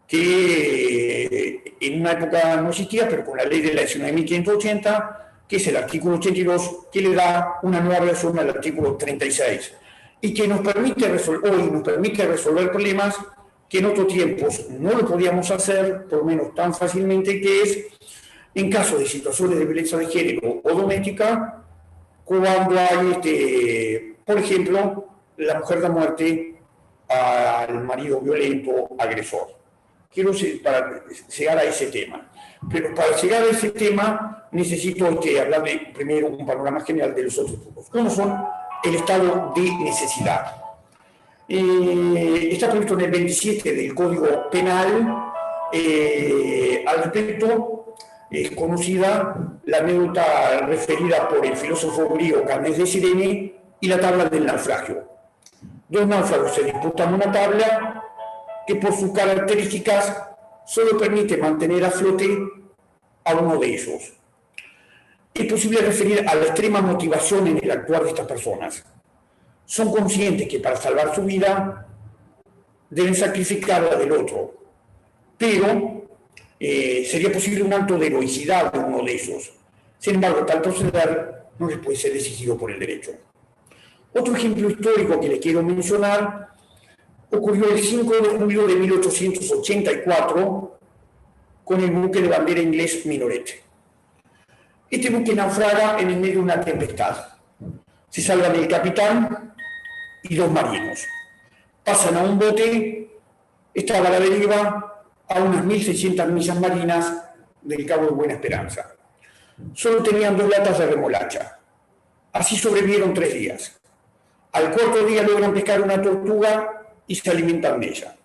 que en una época no existía, pero con la ley de la 19.580, que es el artículo 82, que le da una nueva versión al artículo 36, y que nos permite resolver problemas que en otros tiempos no lo podíamos hacer, por lo menos tan fácilmente, que es en caso de situaciones de violencia de género o doméstica, cuando hay, por ejemplo, la mujer da muerte al marido violento agresor. Quiero para llegar a ese tema. Pero para llegar a ese tema necesito hablar de primero un panorama general de los otros grupos. Uno son el estado de necesidad. Está previsto en el 27 del Código Penal. Al respecto, es conocida la anécdota referida por el filósofo griego Carnes de Cirene y la tabla del naufragio. 2 náufragos se disputan una tabla que por sus características solo permite mantener a flote a uno de ellos. Es posible referir a la extrema motivación en el actuar de estas personas. Son conscientes que para salvar su vida deben sacrificar la del otro, pero sería posible un acto de heroicidad de uno de ellos. Sin embargo, tal proceder no les puede ser exigido por el derecho. Otro ejemplo histórico que les quiero mencionar ocurrió el 5 de julio de 1884 con el buque de bandera inglés Minaret. Este buque naufraga en el medio de una tempestad. Se salvan el capitán y 2 marinos. Pasan a un bote, estaba a la deriva a unas 1.600 millas marinas del Cabo de Buena Esperanza. Solo tenían 2 latas de remolacha. Así sobrevivieron 3 días. Al 4.º día logran pescar una tortuga y se alimentan de ella.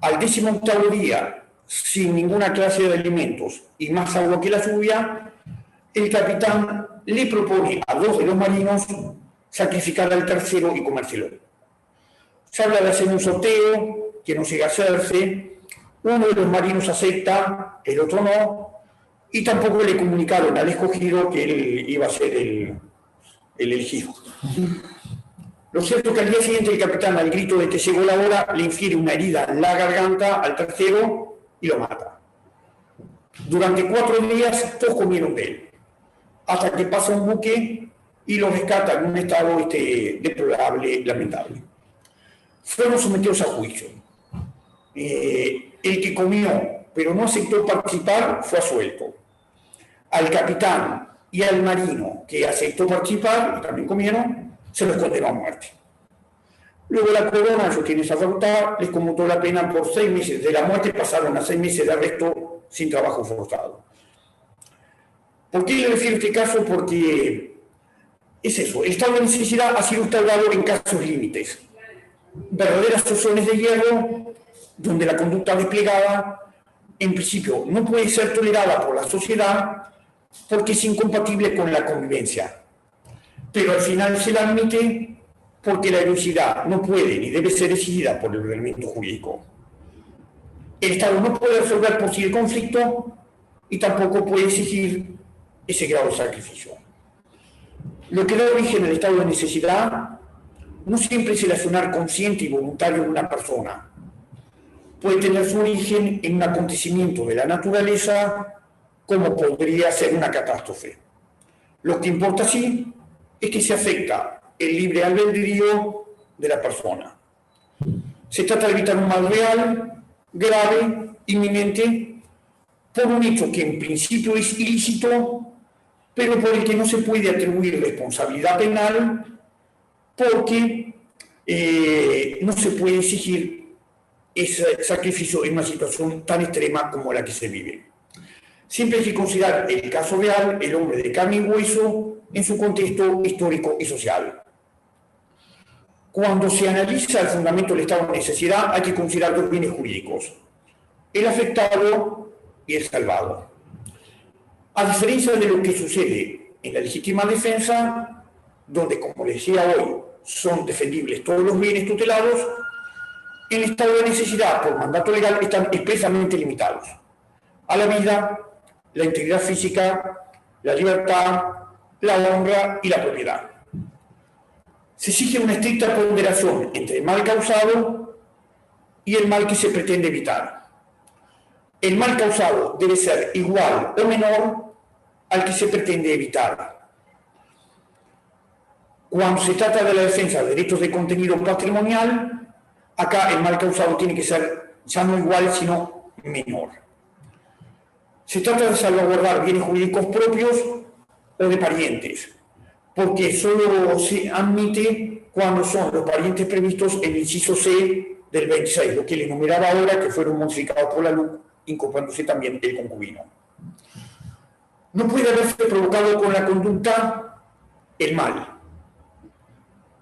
Al 18.º día, sin ninguna clase de alimentos y más agua que la lluvia, el capitán le propone a 2 de los marinos sacrificar al tercero y comérselo. Se habla de hacer un sorteo que no llega a hacerse. Uno de los marinos acepta, el otro no, y tampoco le comunicaron al escogido que él iba a ser el elegido. Lo cierto es que al día siguiente el capitán, al grito de que llegó la hora, le infiere una herida en la garganta al tercero y lo mata. Durante 4 días todos comieron de él, hasta que pasa un buque y lo rescata en un estado deplorable, lamentable. Fueron sometidos a juicio. El que comió pero no aceptó participar fue absuelto. Al capitán y al marino que aceptó participar, y también comieron, se los condenó a muerte. Luego la corona, ellos tienen esa facultad, les conmutó la pena por 6 meses. De la muerte pasaron a 6 meses de arresto sin trabajo forzado. ¿Por qué le refiero a este caso? Porque es eso, el estado de necesidad ha sido instaurado en casos límites. Verdaderas razones de hierro, donde la conducta desplegada, en principio, no puede ser tolerada por la sociedad porque es incompatible con la convivencia. Pero al final se la admite porque la heroicidad no puede ni debe ser exigida por el ordenamiento jurídico. El Estado no puede resolver por sí el conflicto y tampoco puede exigir ese grado de sacrificio. Lo que da origen al estado de necesidad no siempre es el accionar consciente y voluntario de una persona. Puede tener su origen en un acontecimiento de la naturaleza, como podría ser una catástrofe. Lo que importa sí es que se afecta el libre albedrío de la persona. Se trata de evitar un mal real, grave, inminente, por un hecho que en principio es ilícito, pero por el que no se puede atribuir responsabilidad penal porque no se puede exigir ese sacrificio en una situación tan extrema como la que se vive. Siempre hay que considerar el caso real, el hombre de carne y hueso, en su contexto histórico y social. Cuando se analiza el fundamento del estado de necesidad, hay que considerar 2 bienes jurídicos: el afectado y el salvado. A diferencia de lo que sucede en la legítima defensa, donde, como les decía hoy, son defendibles todos los bienes tutelados, en el estado de necesidad por mandato legal están expresamente limitados a la vida, la integridad física, la libertad, la honra y la propiedad. Se exige una estricta ponderación entre el mal causado y el mal que se pretende evitar. El mal causado debe ser igual o menor al que se pretende evitar. Cuando se trata de la defensa de derechos de contenido patrimonial, acá el mal causado tiene que ser ya no igual, sino menor. Se trata de salvaguardar bienes jurídicos propios o de parientes, porque solo se admite cuando son los parientes previstos en el inciso C del 26, lo que le enumeraba ahora, que fueron modificados por la LUC, incorporándose también el concubino. No puede haberse provocado con la conducta el mal,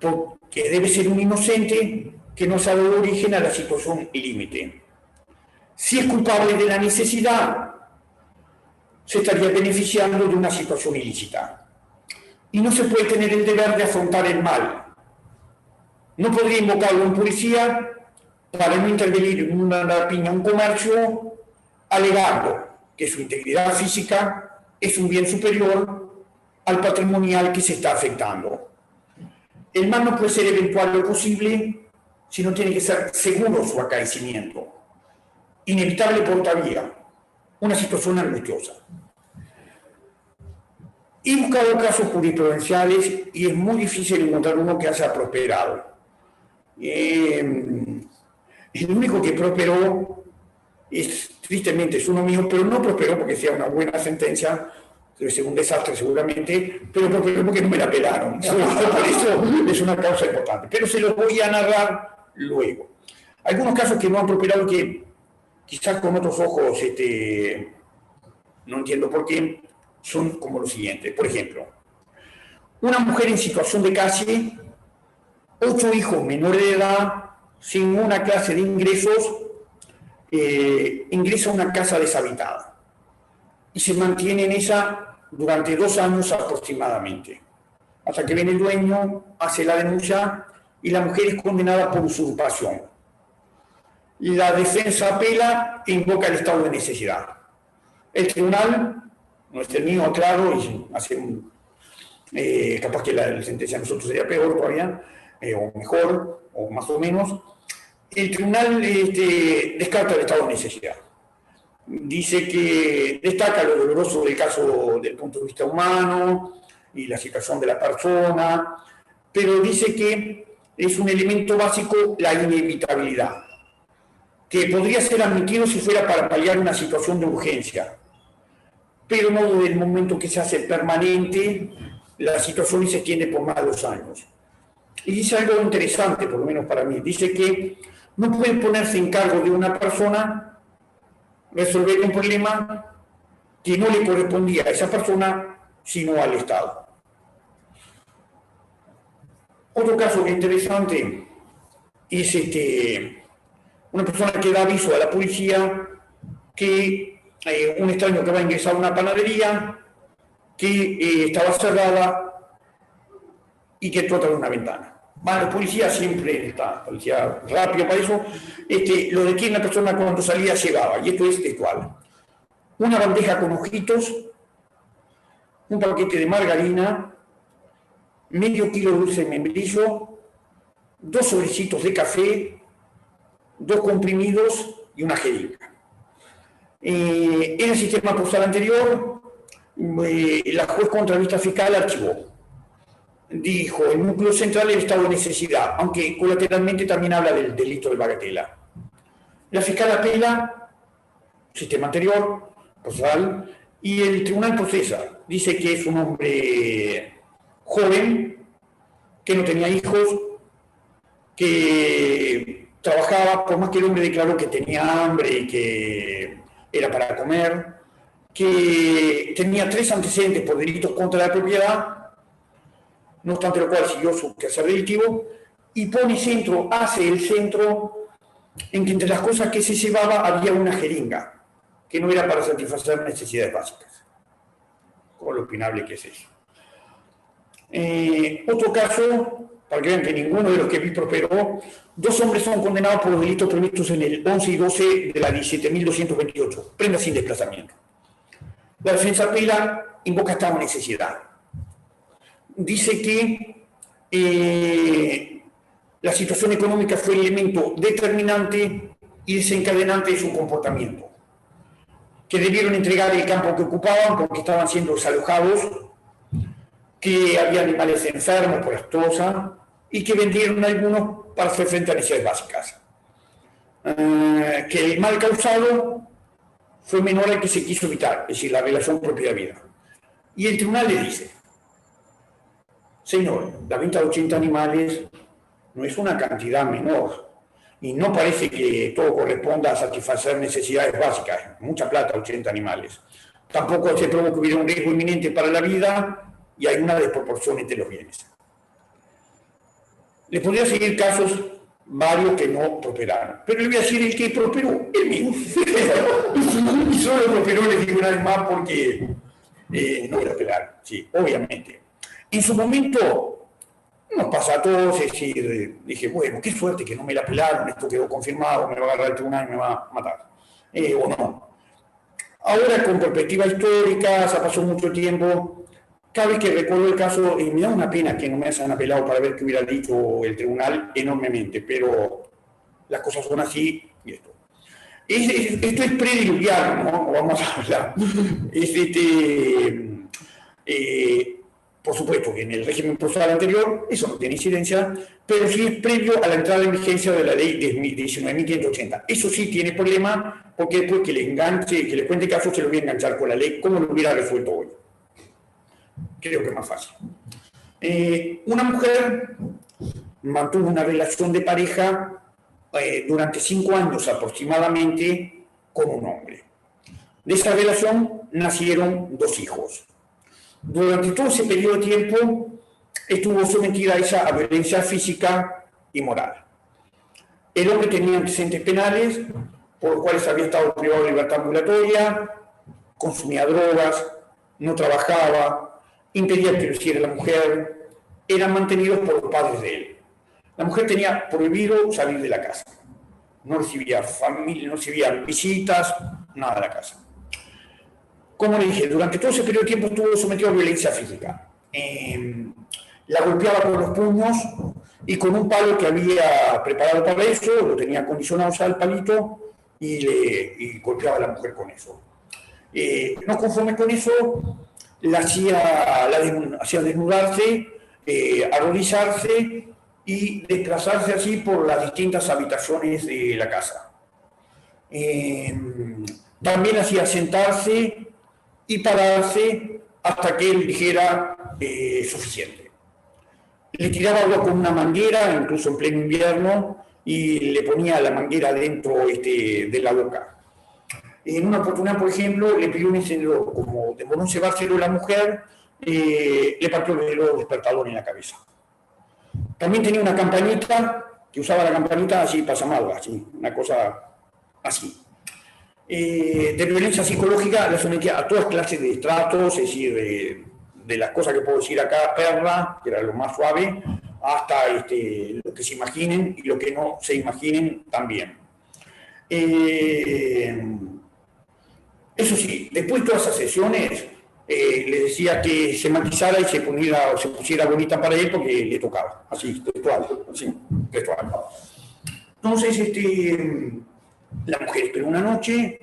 porque debe ser un inocente que nos ha dado origen a la situación límite. Si es culpable de la necesidad, se estaría beneficiando de una situación ilícita. Y no se puede tener el deber de afrontar el mal. No podría invocarlo un policía para no intervenir en una rapiña, un comercio, alegando que su integridad física es un bien superior al patrimonial que se está afectando. El mal no puede ser eventual o posible, sino tiene que ser seguro su acaecimiento. Inevitable por otra vía, una situación angustiosa. He buscado casos jurisprudenciales y es muy difícil encontrar uno que haya prosperado. El único que prosperó tristemente es uno mío, pero no prosperó porque sea una buena sentencia, debe ser un desastre seguramente, pero porque no me la pelaron. Por eso es una causa importante. Pero se los voy a narrar luego. Algunos casos que no han prosperado que quizás con otros ojos no entiendo por qué, son como los siguientes. Por ejemplo, una mujer en situación de calle, 8 hijos menores de edad, sin una clase de ingresos, ingresa a una casa deshabitada y se mantiene en esa durante 2 años aproximadamente, hasta que viene el dueño, hace la denuncia y la mujer es condenada por usurpación. La defensa apela e invoca el estado de necesidad. El tribunal, no es tenido claro, y capaz que la sentencia de nosotros sería peor todavía, o mejor, o más o menos. El tribunal descarta el estado de necesidad. Dice que destaca lo doloroso del caso desde el punto de vista humano y la situación de la persona, pero dice que es un elemento básico la inevitabilidad, que podría ser admitido si fuera para paliar una situación de urgencia, pero no desde el momento que se hace permanente la situación y se extiende por más de 2 años. Y dice algo interesante, por lo menos para mí, dice que no puede ponerse en cargo de una persona resolver un problema que no le correspondía a esa persona, sino al Estado. Otro caso interesante es una persona que da aviso a la policía que un extraño que va a ingresar a una panadería que estaba cerrada y que entró a través de una ventana. La policía siempre está, policía rápido para eso, lo de quién la persona cuando salía llegaba, y esto es textual. Una bandeja con ojitos, un paquete de margarina, medio kilo de dulce de membrillo, 2 sobrecitos de café, 2 comprimidos y una jeringa. En el sistema postal anterior, la juez contra vista fiscal archivó. Dijo, el núcleo central del estado de necesidad, aunque colateralmente también habla del delito de bagatela. La fiscal apela, sistema anterior, postal, y el tribunal procesa. Dice que es un hombre joven, que no tenía hijos, que trabajaba, por más que el hombre declaró que tenía hambre y que era para comer, que tenía 3 antecedentes por delitos contra la propiedad, no obstante lo cual siguió su quehacer delictivo, y pone hace el centro en que entre las cosas que se llevaba había una jeringa, que no era para satisfacer necesidades básicas. Con lo opinable que es eso. Otro caso, para que vean que ninguno de los que vi prosperó, 2 hombres son condenados por los delitos previstos en el 11 y 12 de la 17.228, prenda sin desplazamiento. La defensa apela, invoca estado de necesidad. Dice que la situación económica fue el elemento determinante y desencadenante de su comportamiento, que debieron entregar el campo que ocupaban porque estaban siendo desalojados, que había animales enfermos por la tosa y que vendieron algunos para hacer frente a necesidades básicas. Que el mal causado fue menor al que se quiso evitar, es decir, la relación propiedad-vida. Y el tribunal le dice, señor, la venta de 80 animales no es una cantidad menor y no parece que todo corresponda a satisfacer necesidades básicas. Mucha plata, 80 animales. Tampoco se probó que hubiera un riesgo inminente para la vida y hay una desproporción entre los bienes. Les podría seguir casos varios que no prosperaron, pero le voy a decir el que prosperó, el mío. Y solo prosperó, les digo una vez más, porque no prosperaron, sí, obviamente. En su momento nos pasa a todos, es decir, dije, bueno, qué suerte que no me la pelaron, esto quedó confirmado, me va a agarrar el tribunal y me va a matar. O no. Ahora, con perspectiva histórica, ya pasó mucho tiempo, cada vez que recuerdo el caso, me da una pena que no me hayan apelado para ver qué hubiera dicho el tribunal enormemente, pero las cosas son así y esto. Esto es prediluviano, ¿no? Vamos a hablar. Por supuesto que en el régimen procesal anterior eso no tiene incidencia, pero sí es previo a la entrada en vigencia de la ley de 19.580. Eso sí tiene problema, porque después que le enganche, que le cuente caso, se lo voy a enganchar con la ley, como lo hubiera resuelto hoy. creo que es más fácil. Una mujer mantuvo una relación de pareja durante 5 años aproximadamente con un hombre. De esa relación nacieron 2 hijos. Durante todo ese periodo de tiempo estuvo sometida ella a violencia física y moral. El hombre tenía antecedentes penales por los cuales había estado privado de libertad ambulatoria, consumía drogas, no trabajaba, impedía que lo hiciera la mujer, eran mantenidos por los padres de él. La mujer tenía prohibido salir de la casa, no recibía familia, no recibía visitas, nada de la casa. Como le dije, durante todo ese periodo de tiempo estuvo sometido a violencia física. La golpeaba con los puños y con un palo que había preparado para eso, lo tenía acondicionado ya el palito y golpeaba a la mujer con eso. No conforme con eso, la hacía desnudarse, arrodillarse y desplazarse así por las distintas habitaciones de la casa. También hacía sentarse y pararse hasta que él dijera suficiente. Le tiraba agua con una manguera, incluso en pleno invierno, y le ponía la manguera dentro de la boca. En una oportunidad, por ejemplo, le pidió un encendedor, como de no llevárselo la mujer, le partió el reloj despertador en la cabeza. También tenía una campanita, que usaba la campanita así para llamarla, así, una cosa así. De violencia psicológica la sometía a todas clases de tratos, es decir, de las cosas que puedo decir acá, perra, que era lo más suave, hasta lo que se imaginen y lo que no se imaginen también. Eso sí, después de todas esas sesiones, le decía que se matizara y se pusiera bonita para él porque le tocaba, así, textual, así, textual. Entonces, la mujer esperó una noche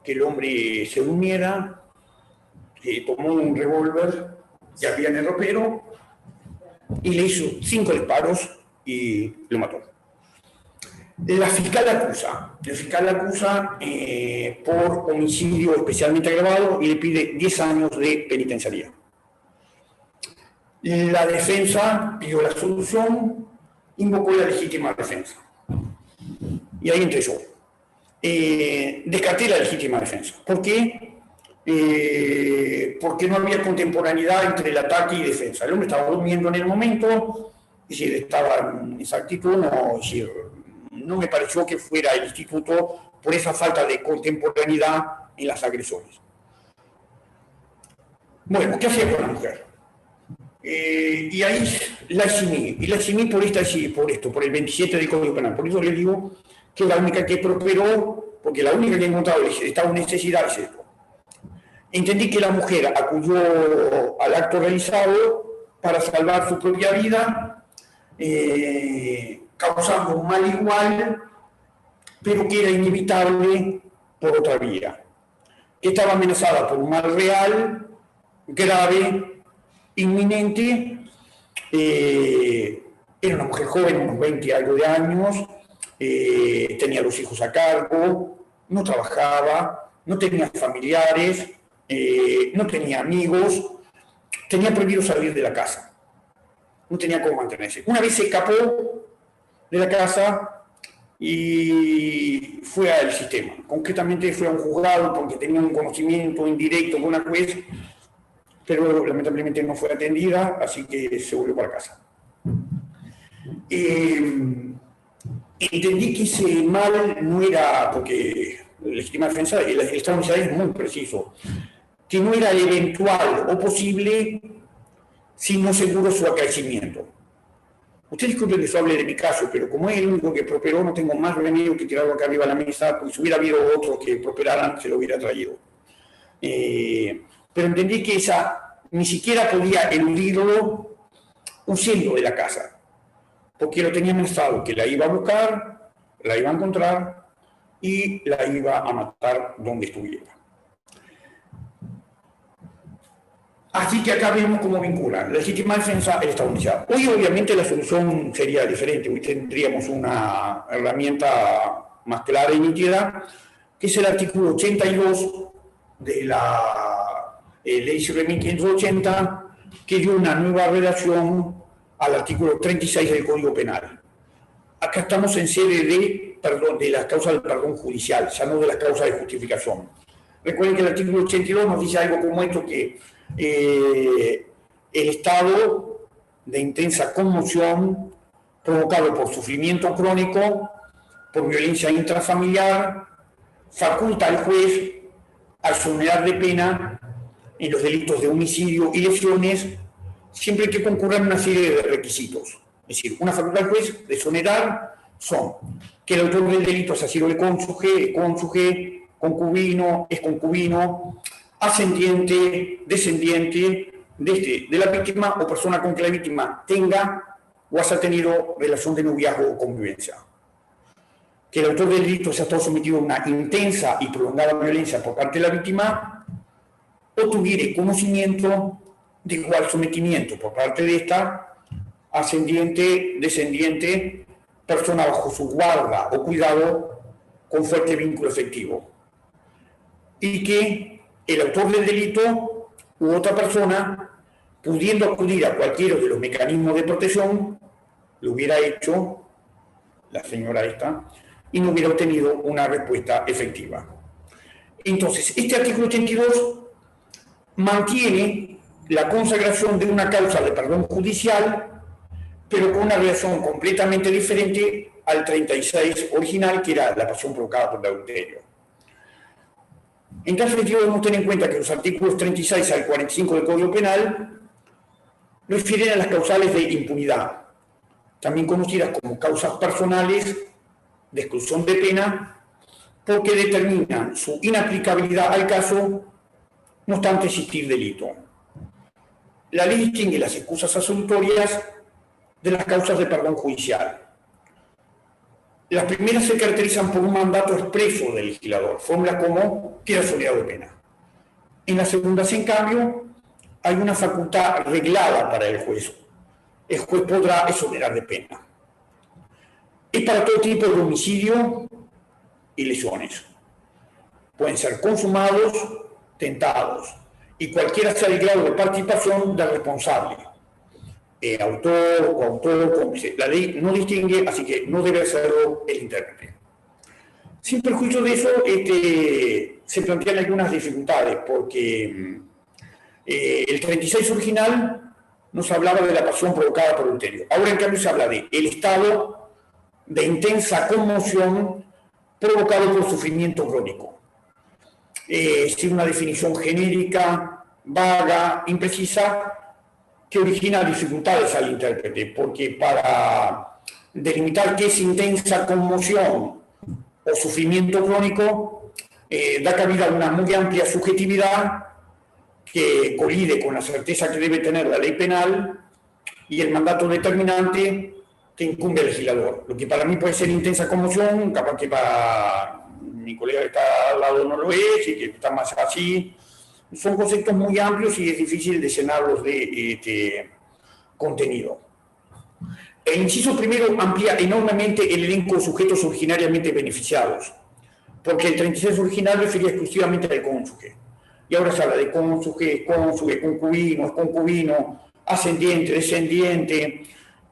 que el hombre se durmiera, tomó un revólver que había en el ropero y le hizo 5 disparos y lo mató. La fiscal acusa por homicidio especialmente agravado y le pide 10 años de penitenciaría. La defensa pidió la absolución, invocó la legítima defensa. Y ahí entré yo. Descarté la legítima defensa. ¿Por qué? Porque no había contemporaneidad entre el ataque y defensa. El hombre estaba durmiendo en el momento, y si estaba en esa actitud, no me pareció que fuera el instituto por esa falta de contemporaneidad en las agresiones. Bueno, ¿qué hacía con la mujer? Y ahí la eximí por esto, por el 27 del Código Penal. Por eso le digo que es la única que prosperó, porque la única que he encontrado estado en necesidad es esto. Entendí que la mujer acudió al acto realizado para salvar su propia vida, causando un mal igual, pero que era inevitable por otra vía, que estaba amenazada por un mal real, grave, inminente. Era una mujer joven, unos 20 y algo de años, tenía los hijos a cargo, no trabajaba, no tenía familiares, no tenía amigos, tenía prohibido salir de la casa, no tenía cómo mantenerse. Una vez se escapó de la casa y fue al sistema, concretamente fue a un juzgado porque tenía un conocimiento indirecto con una juez, pero lamentablemente no fue atendida, así que se volvió para casa. Entendí que ese mal no era, porque la legítima defensa, el Estado de Israel es muy preciso, que no era eventual o posible, sino seguro su acaecimiento. Usted disculpe que yo hable de mi caso, pero como es el único que prosperó, no tengo más remedio que tirarlo acá arriba de la mesa, porque si hubiera habido otros que prosperaran, se lo hubiera traído. Pero entendí que esa ni siquiera podía eludirlo huyendo de la casa, porque lo tenía amenazado, que la iba a buscar, la iba a encontrar y la iba a matar donde estuviera. Así que acá vemos cómo vinculan la legítima defensa el Estado Unizado. Hoy obviamente la solución sería diferente, hoy tendríamos una herramienta más clara y nítida, que es el artículo 82 de la Ley 7.580, que dio una nueva redacción al artículo 36 del Código Penal. Acá estamos en sede de las causas de perdón judicial, ya no de las causas de justificación. Recuerden que el artículo 82 nos dice algo como esto, que el estado de intensa conmoción provocado por sufrimiento crónico, por violencia intrafamiliar, faculta al juez a exonerar de pena en los delitos de homicidio y lesiones, siempre que concurran una serie de requisitos. Es decir, una facultad del juez de exonerar son que el autor del delito haya sido el cónyuge, concubino, exconcubino, ascendiente, descendiente de la víctima o persona con que la víctima tenga o haya tenido relación de noviazgo o convivencia. Que el autor del delito haya estado sometido a una intensa y prolongada violencia por parte de la víctima o tuviera conocimiento de igual sometimiento por parte de esta, ascendiente, descendiente, persona bajo su guarda o cuidado con fuerte vínculo efectivo. Y que el autor del delito u otra persona, pudiendo acudir a cualquiera de los mecanismos de protección, lo hubiera hecho, la señora esta, y no hubiera obtenido una respuesta efectiva. Entonces, este artículo 82 mantiene la consagración de una causa de perdón judicial, pero con una relación completamente diferente al 36 original, que era la pasión provocada por el adulterio. En tal sentido, debemos tener en cuenta que los artículos 36 al 45 del Código Penal refieren a las causales de impunidad, también conocidas como causas personales de exclusión de pena, porque determinan su inaplicabilidad al caso, no obstante existir delito. La ley distingue las excusas absolutorias de las causas de perdón judicial. Las primeras se caracterizan por un mandato expreso del legislador, fórmulas como queda exonerado de pena. En las segundas, en cambio, hay una facultad reglada para el juez. El juez podrá exonerar de pena. Es para todo tipo de homicidio y lesiones. Pueden ser consumados, tentados, y cualquiera sea el grado de participación del responsable. Autor, coautor, cómplice. La ley no distingue, así que no debe hacerlo el intérprete. Sin perjuicio de eso, se plantean algunas dificultades, porque el 36 original nos hablaba de la pasión provocada por adulterio. Ahora, en cambio, se habla de el estado de intensa conmoción provocado por sufrimiento crónico. Es una definición genérica, vaga, imprecisa, que origina dificultades al intérprete, porque para delimitar qué es intensa conmoción o sufrimiento crónico, da cabida a una muy amplia subjetividad que colide con la certeza que debe tener la ley penal y el mandato determinante que incumbe al legislador. Lo que para mí puede ser intensa conmoción, capaz que para mi colega que está al lado no lo es, y que está más así. Son conceptos muy amplios y es difícil de llenarlos de contenido. El inciso primero amplía enormemente el elenco de sujetos originariamente beneficiados, porque el 36 original refería exclusivamente al cónyuge. Y ahora se habla de cónyuge, concubino, ascendiente, descendiente,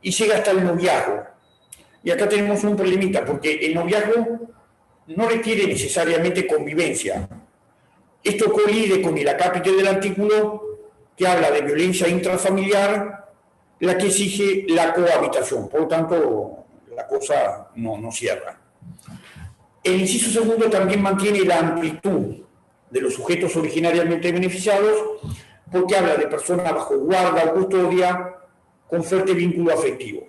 y llega hasta el noviazgo. Y acá tenemos un problemita, porque el noviazgo no requiere necesariamente convivencia. Esto colide con el acápite del artículo que habla de violencia intrafamiliar, la que exige la cohabitación. Por lo tanto, la cosa no cierra. El inciso segundo también mantiene la amplitud de los sujetos originariamente beneficiados, porque habla de personas bajo guarda o custodia con fuerte vínculo afectivo.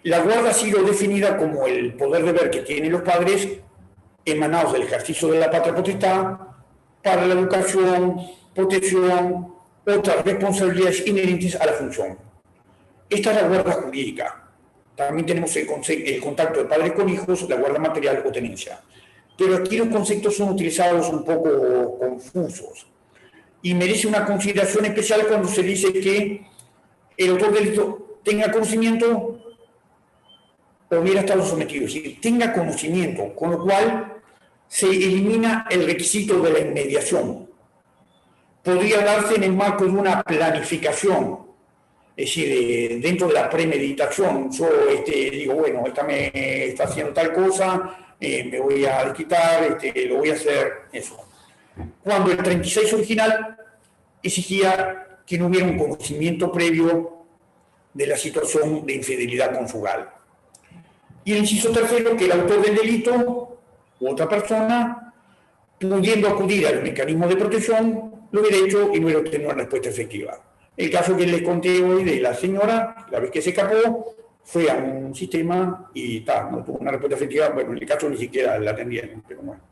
La guarda ha sido definida como el poder de ver que tienen los padres emanados del ejercicio de la patria potestad para la educación, protección, otras responsabilidades inherentes a la función. Esta es la guarda jurídica. También tenemos el contacto de padres con hijos, la guarda material o tenencia. Pero aquí los conceptos son utilizados un poco confusos y merece una consideración especial cuando se dice que el autor del delito tenga conocimiento o hubiera estado sometido, es decir, tenga conocimiento, con lo cual se elimina el requisito de la inmediación, podría darse en el marco de una planificación, es decir, dentro de la premeditación. Yo digo, bueno, esta me está haciendo tal cosa, me voy a desquitar, lo voy a hacer, eso. Cuando el 36 original exigía que no hubiera un conocimiento previo de la situación de infidelidad conjugal. Y el inciso tercero, que el autor del delito u otra persona, pudiendo acudir al mecanismo de protección, lo hubiera hecho y no hubiera obtenido una respuesta efectiva. El caso que les conté hoy de la señora, la vez que se escapó, fue a un sistema y no tuvo una respuesta efectiva. Bueno, en el caso ni siquiera la atendieron, pero bueno.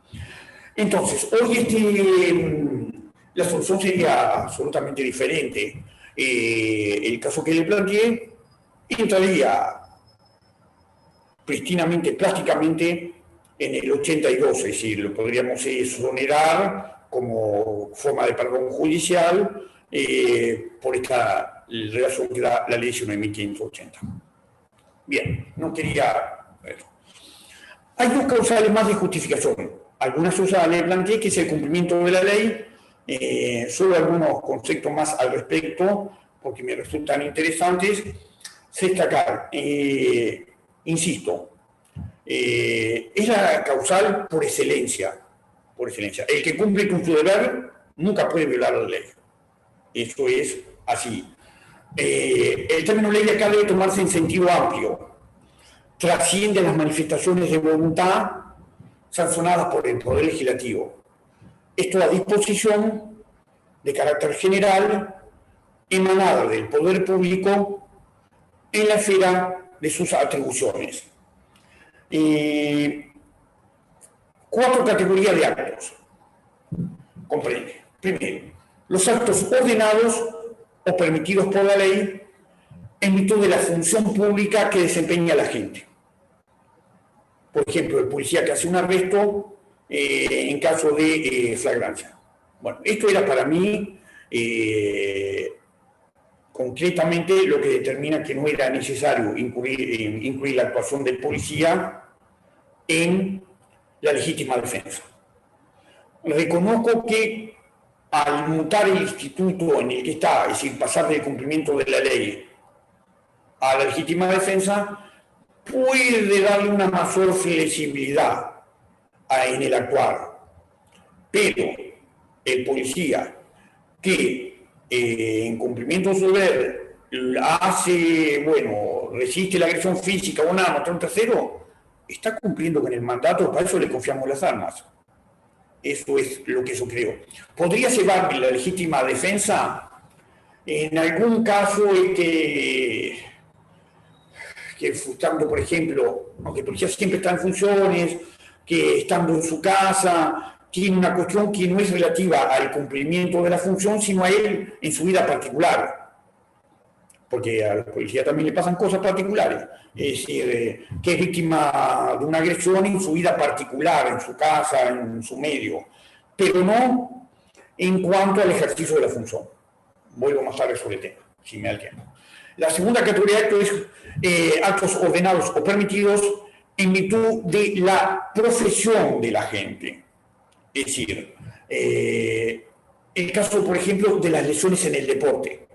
Entonces, hoy la solución sería absolutamente diferente. El caso que le planteé entraría prístinamente, plásticamente, en el 82, es decir, lo podríamos exonerar como forma de perdón judicial por esta relación que da la ley 19.580. Bien, no quería... Bueno. Hay dos causales más de justificación. Algunas ya le planteé, que es el cumplimiento de la ley, solo algunos conceptos más al respecto, porque me resultan interesantes. Destacar, insisto, es la causal por excelencia, por excelencia. El que cumple con su deber nunca puede violar la ley. Eso es así. El término ley acá debe tomarse en sentido amplio. Trasciende las manifestaciones de voluntad sancionadas por el Poder Legislativo. Esto a disposición de carácter general emanada del Poder Público en la esfera de sus atribuciones. 4 categorías de actos. Comprende. Primero, los actos ordenados o permitidos por la ley en virtud de la función pública que desempeña la gente. Por ejemplo, el policía que hace un arresto en caso de flagrancia. Bueno, esto era para mí concretamente lo que determina que no era necesario incluir la actuación del policía en la legítima defensa. Reconozco que al mutar el instituto en el que está, es decir, pasar del cumplimiento de la ley a la legítima defensa, puede darle una mayor flexibilidad en el actuar. Pero el policía que en cumplimiento de su deber resiste la agresión física o nada contra un tercero, está cumpliendo con el mandato, para eso le confiamos las armas. Eso es lo que yo creo. ¿Podría llevarme la legítima defensa? En algún caso que estando, por ejemplo, aunque el policía siempre está en funciones, que estando en su casa, tiene una cuestión que no es relativa al cumplimiento de la función, sino a él en su vida particular. Porque a la policía también le pasan cosas particulares. Es decir, que es víctima de una agresión en su vida particular, en su casa, en su medio, pero no en cuanto al ejercicio de la función. Vuelvo más tarde sobre el tema, si me da el tiempo. La segunda categoría de actos es actos ordenados o permitidos en virtud de la profesión de la gente. Es decir, el caso, por ejemplo, de las lesiones en el deporte.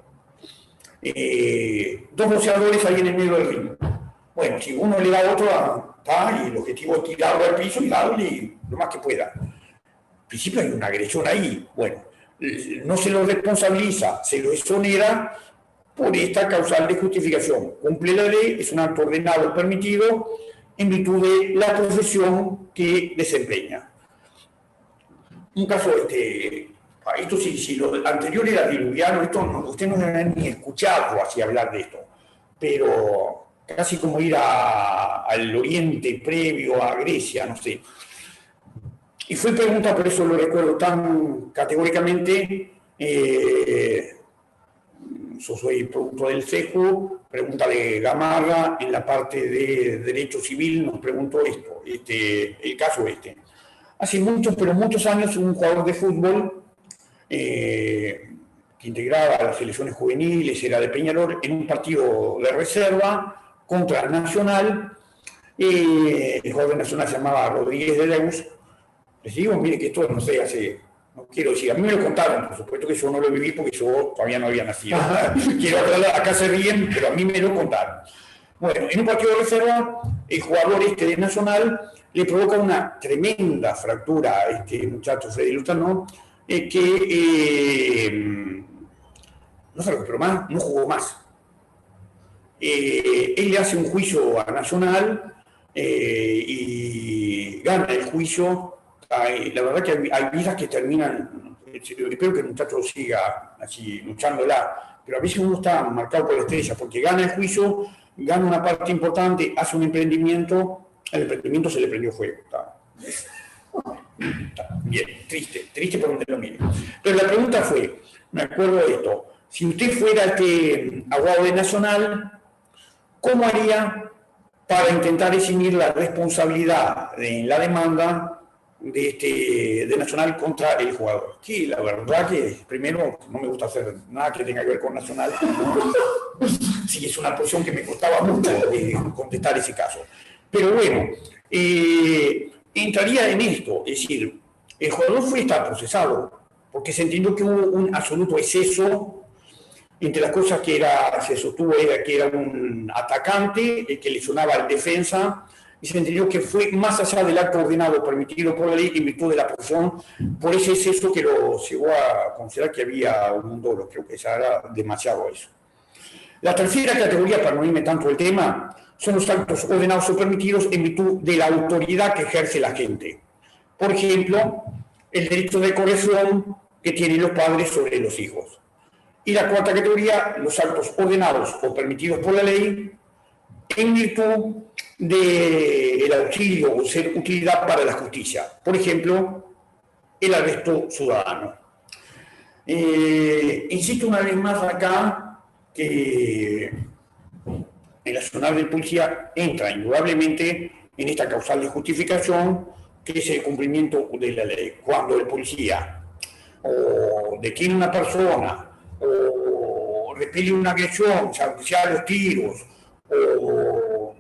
2 boxeadores ahí en el medio del ring. Bueno, si uno le da a otro, y el objetivo es tirarlo al piso y darle lo más que pueda. Al principio hay una agresión ahí. Bueno, no se lo responsabiliza, se lo exonera por esta causal de justificación. Cumple la ley, es un acto ordenado permitido en virtud de la profesión que desempeña. Un caso, esto sí, si lo anterior era diluviano, usted no debe ni escuchado así hablar de esto, pero casi como ir al oriente previo a Grecia, no sé. Y fue pregunta, por eso lo recuerdo tan categóricamente, yo soy producto del CEJU, pregunta de Gamarra, en la parte de Derecho Civil nos preguntó esto, el caso Hace muchos años, un jugador de fútbol que integraba las selecciones juveniles, era de Peñarol, en un partido de reserva contra Nacional, el jugador de Nacional se llamaba Rodríguez de Leus. Les digo, mire que esto, no sé, hace No quiero decir, a mí me lo contaron, por supuesto que yo no lo viví porque yo todavía no había nacido. Quiero aclarar, acá se ríen, pero a mí me lo contaron. Bueno, en un partido de reserva, el jugador de Nacional le provoca una tremenda fractura a este muchacho Freddy Lutano, no se recuperó más, no jugó más. Él le hace un juicio a Nacional y gana el juicio. La verdad que hay vidas que terminan, espero que el muchacho siga así luchándola, pero a veces uno está marcado por la estrella, porque gana el juicio, gana una parte importante, hace un emprendimiento, el emprendimiento se le prendió fuego. Está bien, triste por donde lo mire. Pero la pregunta fue, me acuerdo de esto, si usted fuera abogado de Nacional, ¿cómo haría para intentar eximir la responsabilidad en la demanda de Nacional contra el jugador? Que la verdad que, primero, no me gusta hacer nada que tenga que ver con Nacional. Sí, es una posición que me costaba mucho contestar ese caso. Pero bueno, entraría en esto, es decir, el jugador está procesado, porque se entendió que hubo un absoluto exceso. Entre las cosas que se sostuvo era que era un atacante que lesionaba al defensa, y se entendió que fue más allá del acto ordenado permitido por la ley en virtud de la presión, por ese exceso que lo llegó a considerar que había un dolo. Creo que ya era demasiado eso. La tercera categoría, para no irme tanto el tema, son los actos ordenados o permitidos en virtud de la autoridad que ejerce la gente. Por ejemplo, el derecho de corrección que tienen los padres sobre los hijos. Y la cuarta categoría, los actos ordenados o permitidos por la ley en virtud del auxilio o ser utilidad para la justicia. Por ejemplo, el arresto ciudadano. Insisto una vez más acá que el accionar del policía entra indudablemente en esta causal de justificación, que es el cumplimiento de la ley. Cuando el policía o detiene a una persona o repele una agresión, sea los tiros, o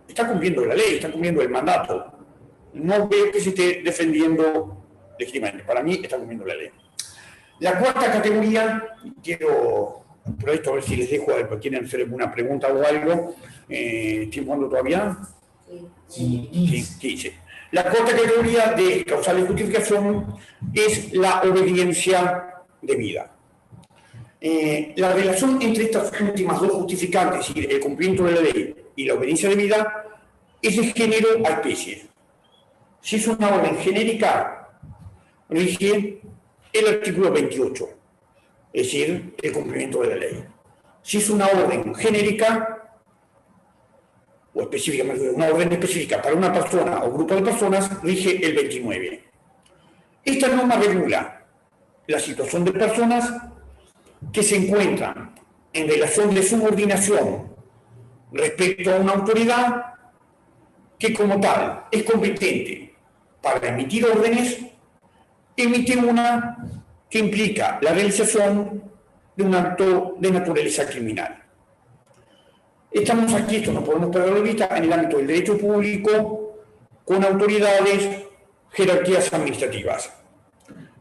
está cumpliendo la ley, está cumpliendo el mandato. No veo que se esté defendiendo legítimamente. Para mí está cumpliendo la ley. La cuarta categoría, quiero, por esto a ver si les dejo, a ver, quieren hacer alguna pregunta o algo. ¿Estoy jugando todavía? Sí. Sí. La cuarta categoría de causal de justificación es la obediencia debida. La relación entre estas últimas dos justificantes, es decir, el cumplimiento de la ley y la obediencia debida, es de género a especie. Si es una orden genérica, rige el artículo 28, es decir, el cumplimiento de la ley. Si es una orden genérica o específica, una orden específica para una persona o grupo de personas, rige el 29. Esta norma regula la situación de personas que se encuentran en relación de subordinación respecto a una autoridad que como tal es competente para emitir órdenes, emite una que implica la realización de un acto de naturaleza criminal. Estamos aquí, esto no podemos perder de vista, en el ámbito del derecho público, con autoridades, jerarquías administrativas.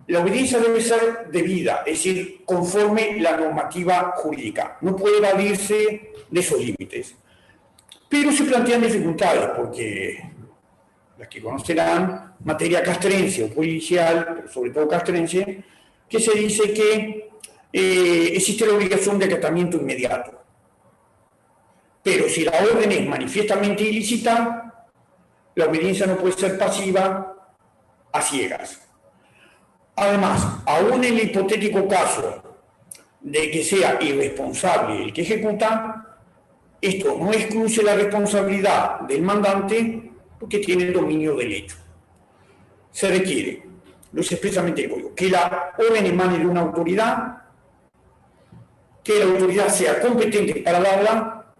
La obediencia debe ser debida, es decir, conforme la normativa jurídica. No puede evadirse de esos límites. Pero se plantean dificultades, porque las que conocerán, materia castrense o policial, pero sobre todo castrense, que se dice que existe la obligación de acatamiento inmediato. Pero si la orden es manifiestamente ilícita, la obediencia no puede ser pasiva a ciegas. Además, aún en el hipotético caso de que sea irresponsable el que ejecuta, esto no excluye la responsabilidad del mandante porque tiene el dominio del hecho. Se requiere, lo dice expresamente el código, que la orden emane de una autoridad, que la autoridad sea competente para darla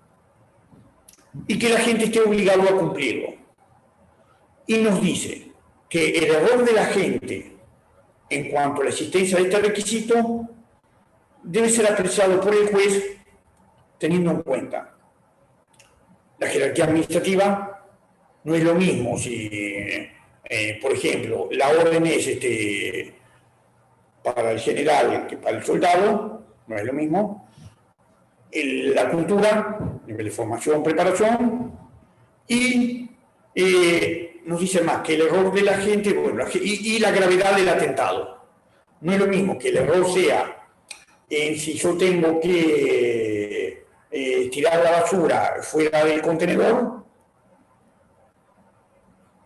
y que la gente esté obligado a cumplirlo. Y nos dice que el error de la gente en cuanto a la existencia de este requisito debe ser apreciado por el juez teniendo en cuenta la jerarquía administrativa. No es lo mismo si, por ejemplo, la orden es para el general que para el soldado, no es lo mismo. La cultura, nivel de formación, preparación, y nos dice más que el error de la gente, bueno, y la gravedad del atentado. No es lo mismo que el error sea si yo tengo que tirar la basura fuera del contenedor,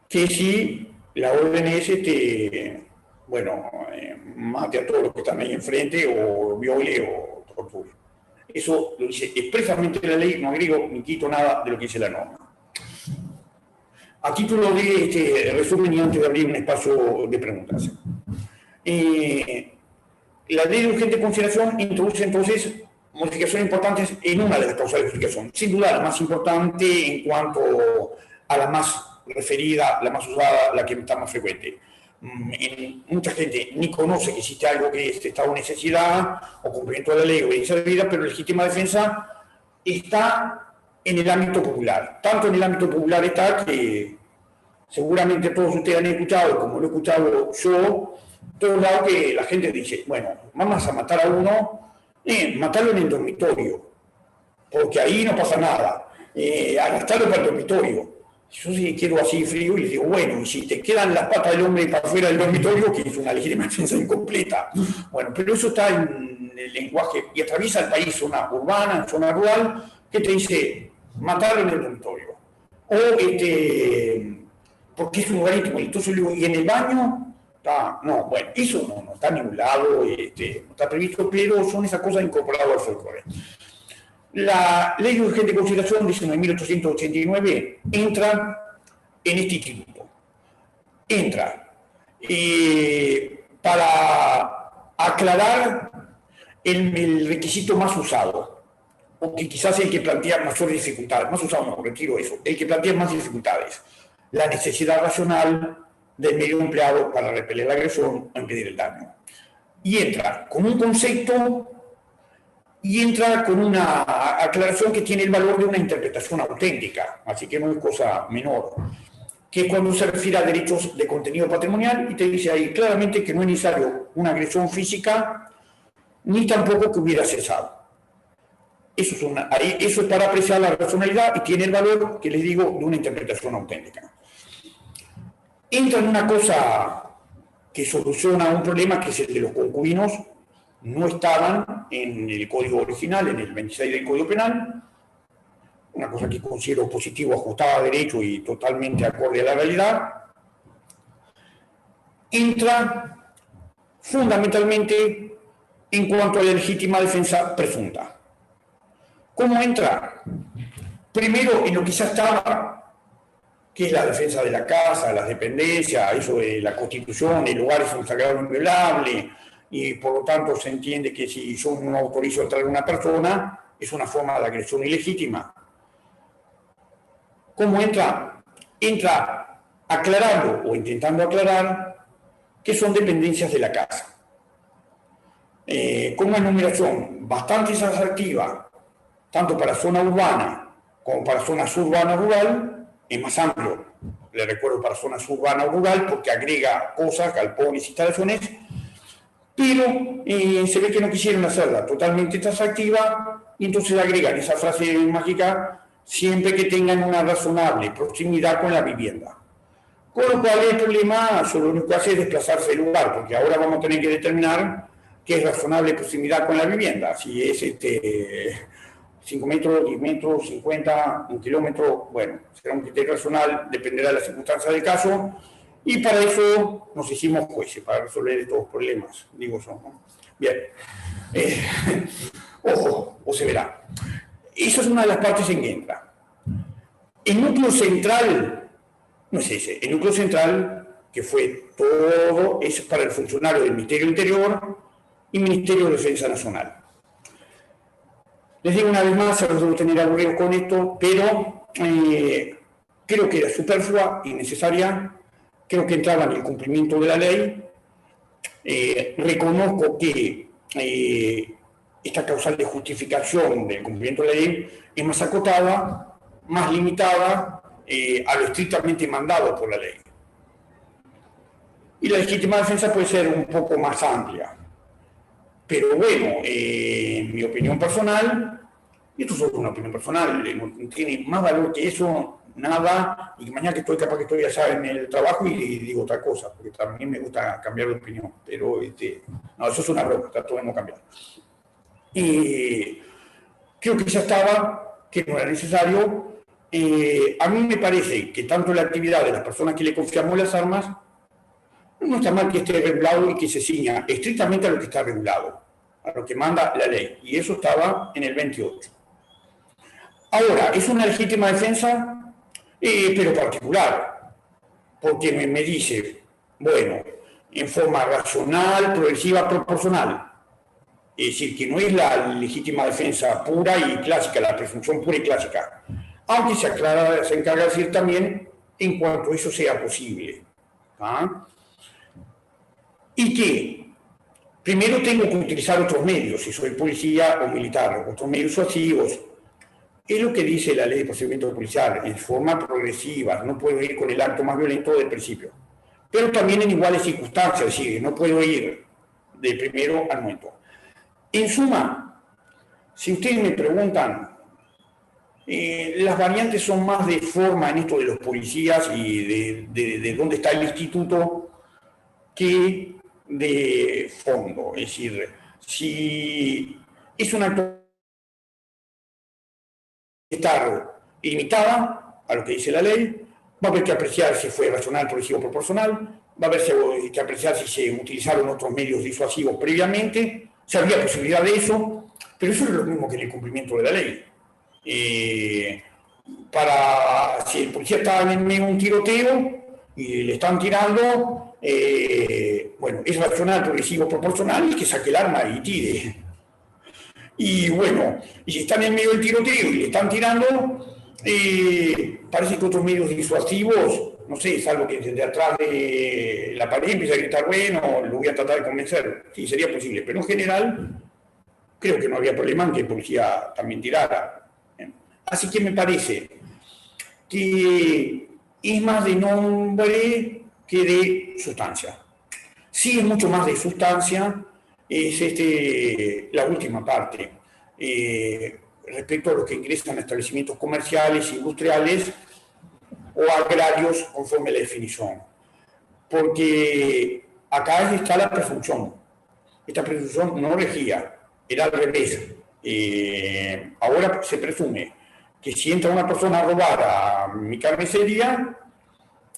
que si la orden es, mate a todos los que están ahí enfrente, o viole o torture. Eso lo dice expresamente la ley, no agrego ni quito nada de lo que dice la norma. A título de resumen y antes de abrir un espacio de preguntas. La ley de urgente consideración introduce entonces modificaciones importantes en una de las causas de justificación. Sin duda la más importante en cuanto a la más referida, la más usada, la que está más frecuente. Mucha gente ni conoce que existe algo que es estado de necesidad o cumplimiento de la ley o obediencia de vida, pero la legítima defensa está en el ámbito popular. Tanto en el ámbito popular está que seguramente todos ustedes han escuchado, como lo he escuchado yo, todos lados, que la gente dice, bueno, vamos a matar a uno, matarlo en el dormitorio, porque ahí no pasa nada, arrastrarlo para el dormitorio. Yo sí quiero así frío y les digo, bueno, y si te quedan las patas del hombre para fuera del dormitorio, que es una legítima defensa incompleta. Bueno, pero eso está en el lenguaje y atraviesa el país, zona urbana, zona rural, que te dice matarlo en el dormitorio. O porque es un lugar íntimo. Entonces, y en el baño, no, bueno, eso no está en ningún lado, no está previsto, pero son esas cosas incorporadas al folclore. La ley de urgente consideración, dice en 1889, entra en este instituto. Entra para aclarar el requisito más usado, o que quizás el que plantea mayores dificultades, más usado no, retiro eso, el que plantea más dificultades, la necesidad racional del medio empleado para repeler la agresión o impedir el daño. Y entra con un concepto y entra con una aclaración que tiene el valor de una interpretación auténtica, así que no es cosa menor, que es cuando se refiere a derechos de contenido patrimonial y te dice ahí claramente que no es necesario una agresión física ni tampoco que hubiera cesado. Eso es para apreciar la racionalidad y tiene el valor, que les digo, de una interpretación auténtica. Entra en una cosa que soluciona un problema que es el de los concubinos. No estaban en el código original, en el 26 del Código Penal, una cosa que considero positivo, ajustada a derecho y totalmente acorde a la realidad. Entra fundamentalmente en cuanto a la legítima defensa presunta. ¿Cómo entra? Primero, en lo que ya estaba, que es la defensa de la casa, las dependencias, eso de la Constitución, el lugar es un sagrado inviolable, y por lo tanto se entiende que si yo no autorizo entrar a una persona, es una forma de agresión ilegítima. ¿Cómo entra? Entra aclarando o intentando aclarar que son dependencias de la casa. Con una enumeración bastante atractiva, tanto para zona urbana como para zona suburbana rural, es más amplio. Le recuerdo para zona suburbana o rural porque agrega cosas, galpones, instalaciones, pero se ve que no quisieron hacerla totalmente atractiva y entonces agregan esa frase mágica siempre que tengan una razonable proximidad con la vivienda. Con lo cual el problema solo lo único que hace es desplazarse del lugar, porque ahora vamos a tener que determinar qué es razonable proximidad con la vivienda, si es 5 metros, 10 metros, 50, 1 kilómetro, bueno, será un criterio racional, dependerá de las circunstancias del caso. Y para eso nos hicimos jueces, para resolver estos problemas, digo yo, ¿no? Bien. Ojo, o se verá. Esa es una de las partes en que entra. El núcleo central, no es ese, el núcleo central, que fue todo, es para el funcionario del Ministerio del Interior y Ministerio de Defensa Nacional. Les digo una vez más, se los debo tener aburridos con esto, pero creo que era superflua y necesaria. Creo que entraba en el cumplimiento de la ley. Reconozco que esta causal de justificación del cumplimiento de la ley es más acotada, más limitada a lo estrictamente mandado por la ley. Y la legítima defensa puede ser un poco más amplia. Pero bueno, en mi opinión personal, y esto es solo una opinión personal, no tiene más valor que eso, nada, y mañana que estoy capaz que estoy allá en el trabajo y digo otra cosa, porque también me gusta cambiar de opinión, pero no, eso es una broma, trato de no cambiar. Y creo que ya estaba, que no era necesario. A mí me parece que tanto la actividad de las personas que le confiamos las armas, no está mal que esté regulado y que se ciña estrictamente a lo que está regulado, a lo que manda la ley, y eso estaba en el 28. Ahora, es una legítima defensa, pero particular, porque me dice, bueno, en forma racional, progresiva, proporcional. Es decir, que no es la legítima defensa pura y clásica, la presunción pura y clásica, aunque se encarga de decir también en cuanto eso sea posible. ¿Ah? Y que primero tengo que utilizar otros medios, si soy policía o militar, otros medios suasivos. Es lo que dice la ley de procedimiento policial, en forma progresiva, no puedo ir con el acto más violento del principio, pero también en iguales circunstancias, es decir, no puedo ir de primero al momento. En suma, si ustedes me preguntan, las variantes son más de forma en esto de los policías y de dónde está el instituto que de fondo. Es decir, si es una acto estar limitada a lo que dice la ley, va a haber que apreciar si fue racional, progresivo o proporcional, va a haber que apreciar si se utilizaron otros medios disuasivos previamente, si había posibilidad de eso, pero eso es lo mismo que en el cumplimiento de la ley. Si el policía está en medio de un tiroteo y le están tirando, bueno, es racional, progresivo, proporcional, y que saque el arma y tire. Y bueno, y si están en medio del tiroteo y le están tirando, parece que otros medios disuasivos, no sé, salvo que desde atrás de la pared empieza a gritar, bueno, lo voy a tratar de convencer. Sí, sería posible, pero en general creo que no había problema en que el policía también tirara. Así que me parece que es más de nombre que de sustancia. Sí, es mucho más de sustancia, es la última parte, respecto a los que ingresan a establecimientos comerciales, industriales o agrarios conforme a la definición. Porque acá está la presunción. Esta presunción no regía, era al revés. Ahora se presume que si entra una persona a robar a mi carnicería,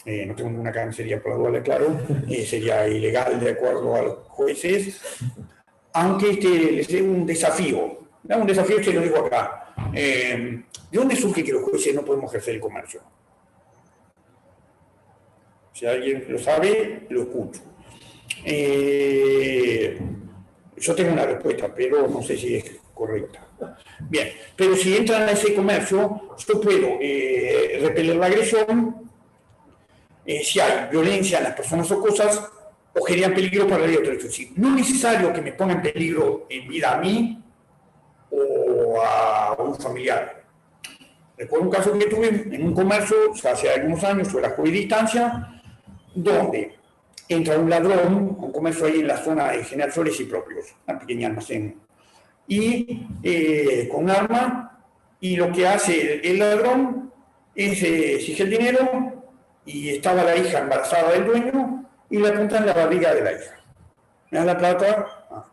no tengo ninguna carnicería por la duda, claro, sería ilegal de acuerdo a los jueces, aunque les dé un desafío. Un desafío que lo digo acá. ¿De dónde surge que los jueces no podemos ejercer el comercio? Si alguien lo sabe, lo escucho. Yo tengo una respuesta, pero no sé si es correcta. Bien, pero si entran a ese comercio, yo puedo repeler la agresión, si hay violencia en las personas o cosas, o generan peligro para la vida de otros. No es necesario que me ponga en peligro en vida a mí o a un familiar. Recuerdo un caso que tuve en un comercio, hace algunos años, sobre la distancia, donde entra un ladrón, un comercio ahí en la zona de General Flores y Propios, una pequeña almacén, y con un arma, y lo que hace el ladrón es exige el dinero, y estaba la hija embarazada del dueño, y le apuntan la barriga de la hija. Me da la plata,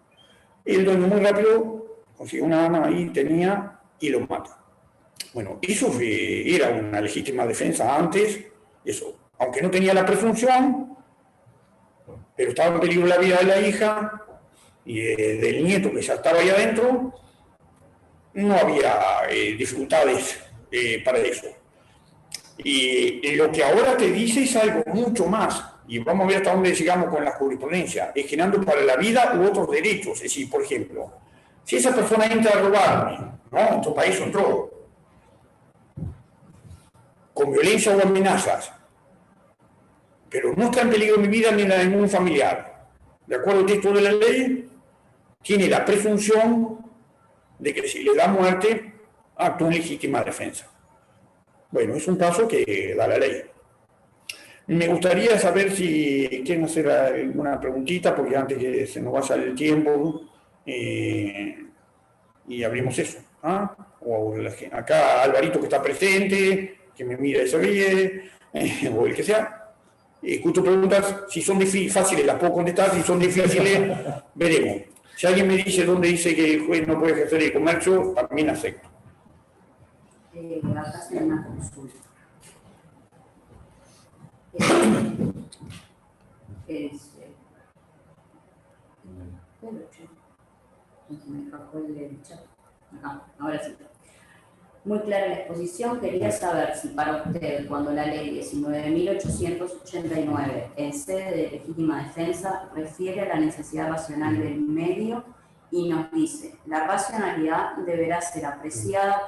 el dueño muy rápido consigue una arma ahí, tenía, y lo mata. Bueno, eso era una legítima defensa antes, eso, aunque no tenía la presunción, pero estaba en peligro la vida de la hija y del nieto que ya estaba ahí adentro, no había dificultades para eso. Y lo que ahora te dice es algo mucho más, y vamos a ver hasta dónde llegamos con la jurisprudencia, es generando para la vida u otros derechos. Es decir, por ejemplo, si esa persona entra a robarme, ¿no? En tu país entró con violencia o amenazas, pero no está en peligro mi vida ni la de ningún familiar, de acuerdo al texto de la ley, tiene la presunción de que si le da muerte, actúa en legítima defensa. Bueno, es un paso que da la ley. Me gustaría saber si quieren hacer alguna preguntita, porque antes que se nos vaya el tiempo, y abrimos eso. ¿Ah? O acá Alvarito que está presente, que me mira y se ríe, o el que sea. Escucho preguntas, si son fáciles las puedo contestar, si son difíciles, veremos. Si alguien me dice dónde dice que el juez no puede ejercer el comercio, también acepto. Acá se una consulta. Ahora sí. Muy clara la exposición, quería saber si para usted, cuando la ley 19.889 en sede de legítima defensa refiere a la necesidad racional del medio y nos dice, la racionalidad deberá ser apreciada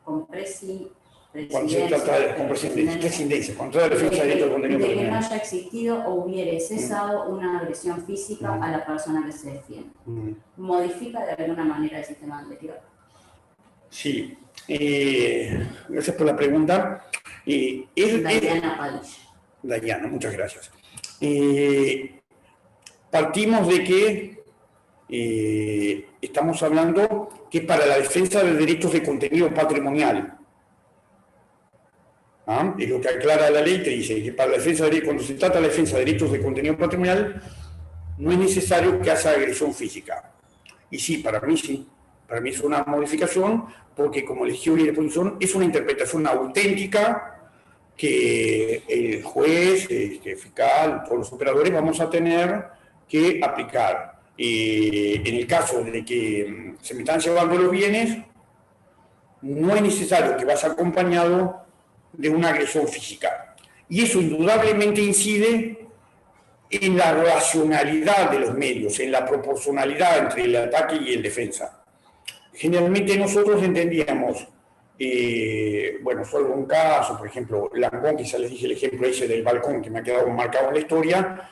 con prescindencia, con toda defensa de derecho al contenido de que no haya existido o hubiere cesado una agresión física a la persona que se defiende. ¿Modifica de alguna manera el sistema anterior? Sí, gracias por la pregunta. Dayana Padilla. Dayana, muchas gracias. Partimos de que estamos hablando que para la defensa de derechos de contenido patrimonial, ¿ah? Es lo que aclara la ley, que dice que para la defensa de, cuando se trata de la defensa de derechos de contenido patrimonial, no es necesario que haya agresión física. Y sí, para mí sí. Para mí es una modificación porque como elegí una disposición es una interpretación auténtica que el juez, fiscal, todos los operadores vamos a tener que aplicar. En el caso de que se me están llevando los bienes, no es necesario que vaya acompañado de una agresión física. Y eso indudablemente incide en la racionalidad de los medios, en la proporcionalidad entre el ataque y el defensa. Generalmente nosotros entendíamos, bueno, solo un caso, por ejemplo, Langón, que ya les dije el ejemplo ese del balcón que me ha quedado marcado en la historia,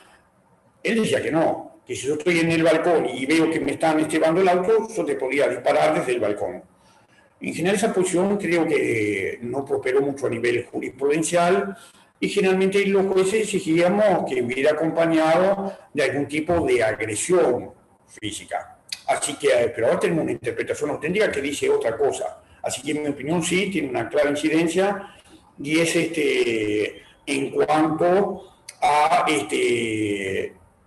él decía que no, que si yo estoy en el balcón y veo que me están llevando el auto, yo te podía disparar desde el balcón. En general esa posición creo que no prosperó mucho a nivel jurisprudencial y generalmente los jueces exigíamos que hubiera acompañado de algún tipo de agresión física. Así que, pero ahora tenemos una interpretación auténtica que dice otra cosa. Así que en mi opinión sí, tiene una clara incidencia y es en cuanto a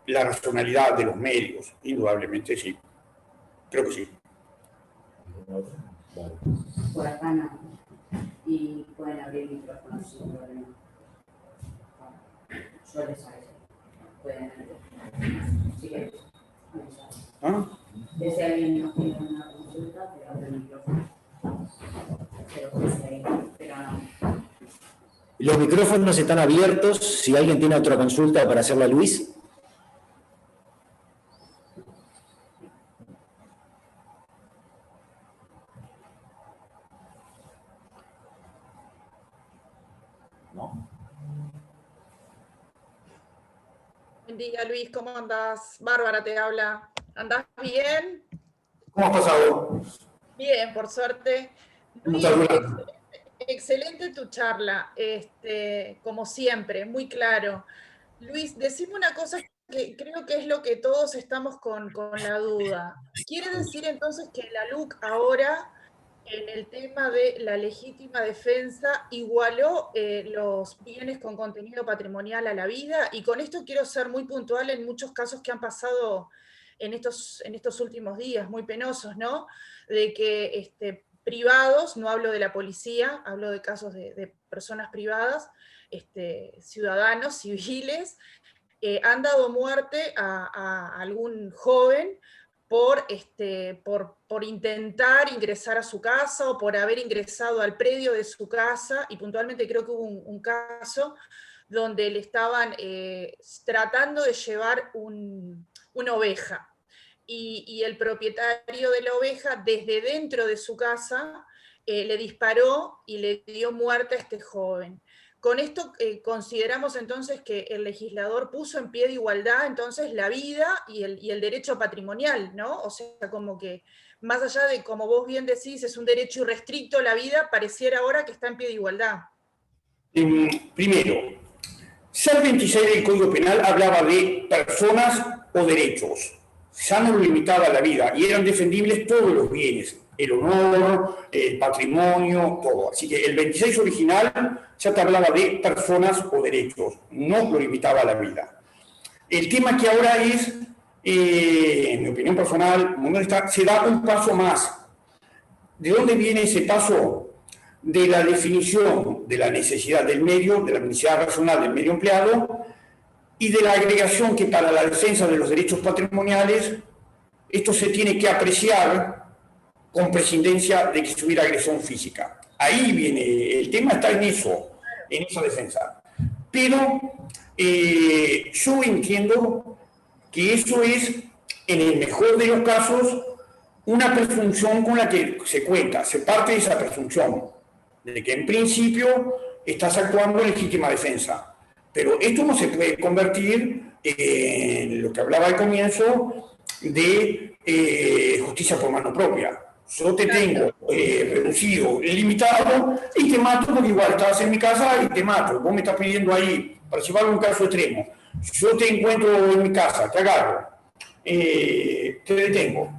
la racionalidad de los medios. Indudablemente sí. Creo que sí. Por acá no. Y pueden abrir el micrófono sin problema. Yo les aviso. Pueden abrir. ¿Sí? ¿Ah? Si alguien no tiene una consulta, te abre el micrófono. Pero no. Los micrófonos están abiertos. Si alguien tiene otra consulta para hacerla a Luis. ¿No? Buen día, Luis, ¿cómo andás? Bárbara te habla. ¿Andás bien? ¿Cómo has pasado? Bien, por suerte. Luis, excelente tu charla, como siempre, muy claro. Luis, decime una cosa que creo que es lo que todos estamos con la duda. ¿Quiere decir entonces que la LUC ahora, en el tema de la legítima defensa, igualó los bienes con contenido patrimonial a la vida? Y con esto quiero ser muy puntual en muchos casos que han pasado en estos últimos días, muy penosos, ¿no? De que privados, no hablo de la policía, hablo de casos de personas privadas, ciudadanos, civiles, han dado muerte a algún joven por intentar ingresar a su casa o por haber ingresado al predio de su casa, y puntualmente creo que hubo un caso donde le estaban tratando de llevar una oveja. Y el propietario de la oveja, desde dentro de su casa, le disparó y le dio muerte a este joven. Con esto consideramos entonces que el legislador puso en pie de igualdad entonces la vida y el derecho patrimonial, ¿no? O sea, como que más allá de, como vos bien decís, es un derecho irrestricto la vida, pareciera ahora que está en pie de igualdad. Primero, SAR 26 del Código Penal hablaba de personas o derechos. ya no lo limitaba a la vida y eran defendibles todos los bienes, el honor, el patrimonio, todo. Así que el 26 original ya te hablaba de personas o derechos, no lo limitaba a la vida. El tema que ahora es, en mi opinión personal, se da un paso más. ¿De dónde viene ese paso? De la definición de la necesidad del medio, de la necesidad racional del medio empleado, y de la agregación que para la defensa de los derechos patrimoniales, esto se tiene que apreciar con prescindencia de que hubiera agresión física. Ahí viene, el tema está en eso, en esa defensa. Pero yo entiendo que eso es, en el mejor de los casos, una presunción con la que se cuenta, se parte de esa presunción, de que en principio estás actuando en legítima defensa. Pero esto no se puede convertir en lo que hablaba al comienzo de justicia por mano propia. Yo te tengo reducido, limitado, y te mato porque igual estabas en mi casa y te mato. Vos me estás pidiendo ahí, para llevarlo a un caso extremo, yo te encuentro en mi casa, te agarro, te detengo.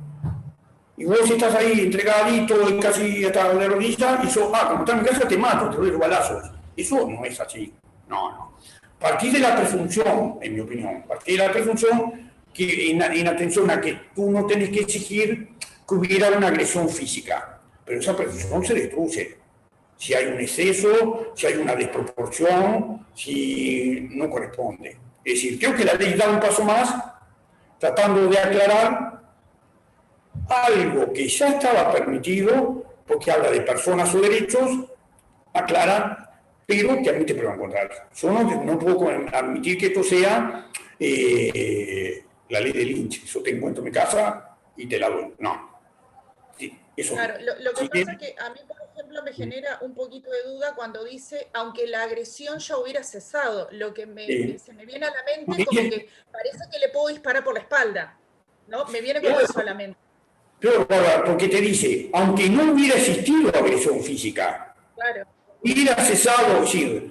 Y vos estás ahí entregadito y casi hasta la rodilla, y yo, como estás en mi casa, te mato, te doy los balazos. Eso no es así. No. Partir de la presunción, en mi opinión, partir de la presunción que en atención a que tú no tenés que exigir que hubiera una agresión física, pero esa presunción se destruye. Si hay un exceso, si hay una desproporción, si no corresponde. Es decir, creo que la ley da un paso más, tratando de aclarar algo que ya estaba permitido, porque habla de personas o derechos, aclara, pero que admite prueba en contra. Yo no puedo admitir que esto sea la ley de Lynch. Yo te encuentro en mi casa y te la doy. No. Sí, eso. Claro, lo que pasa es que a mí, por ejemplo, me genera un poquito de duda cuando dice, aunque la agresión ya hubiera cesado, lo que se me viene a la mente como que parece que le puedo disparar por la espalda, ¿no? Me viene con eso a la mente. Pero, porque te dice, aunque no hubiera existido agresión física, claro, hubiera cesado, sí,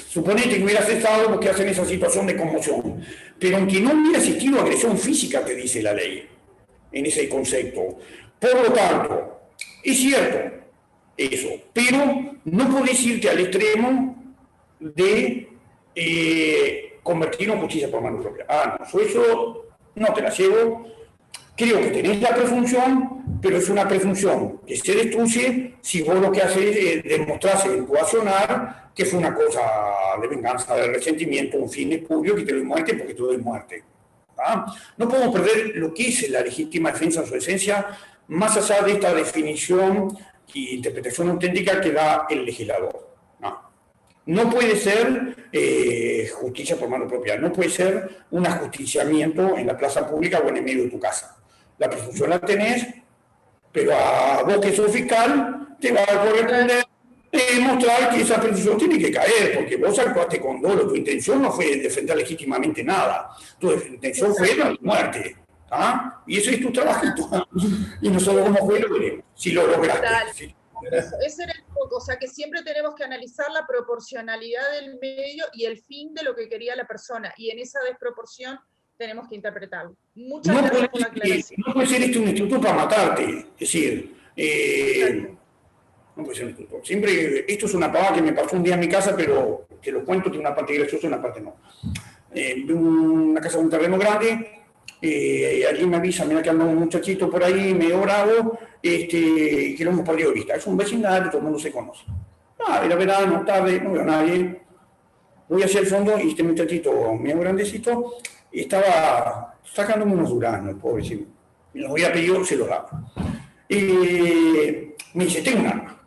suponete que hubiera cesado porque hacen esa situación de conmoción, pero aunque no hubiera existido agresión física, te dice la ley, en ese concepto. Por lo tanto, es cierto eso, pero no podés irte al extremo de convertirlo en justicia por mano propia. No, eso no te la llevo. Creo que tenés la presunción, pero es una presunción que se destruye si vos lo que haces es demostrarse en tu accionar que fue una cosa de venganza, de resentimiento, un fin espurio que te doy muerte porque te doy muerte. No podemos perder lo que es la legítima defensa en su esencia, más allá de esta definición y interpretación auténtica que da el legislador. No puede ser justicia por mano propia, no puede ser un ajusticiamiento en la plaza pública o en el medio de tu casa. La presunción la tenés, pero a vos que sos fiscal te va a corresponder demostrar que esa presunción tiene que caer, porque vos actuaste con dolo, tu intención no fue defender legítimamente nada, tu intención fue la muerte. Y ese es tu trabajito. Y nosotros como juez lo veremos, si lo lograste. Sí. Ese era el foco, o sea que siempre tenemos que analizar la proporcionalidad del medio y el fin de lo que quería la persona, y en esa desproporción tenemos que interpretarlo. Muchas gracias por la aclaración. No puede ser esto un instituto para matarte, es decir, no puede ser un instituto. Siempre, esto es una pavada que me pasó un día en mi casa, pero te lo cuento, tiene una parte graciosa y una parte no. Una casa con un terreno grande, alguien me avisa, mira que anda un muchachito por ahí, medio bravo, que lo hemos perdido de vista. Es un vecindario, todo el mundo se conoce. Era verano, tarde, no veo a nadie. Voy hacia el fondo y este muchachito medio grandecito estaba sacándome unos duraznos, pobrecito. Me los había pedido, se los daba. Me dice, tengo un arma.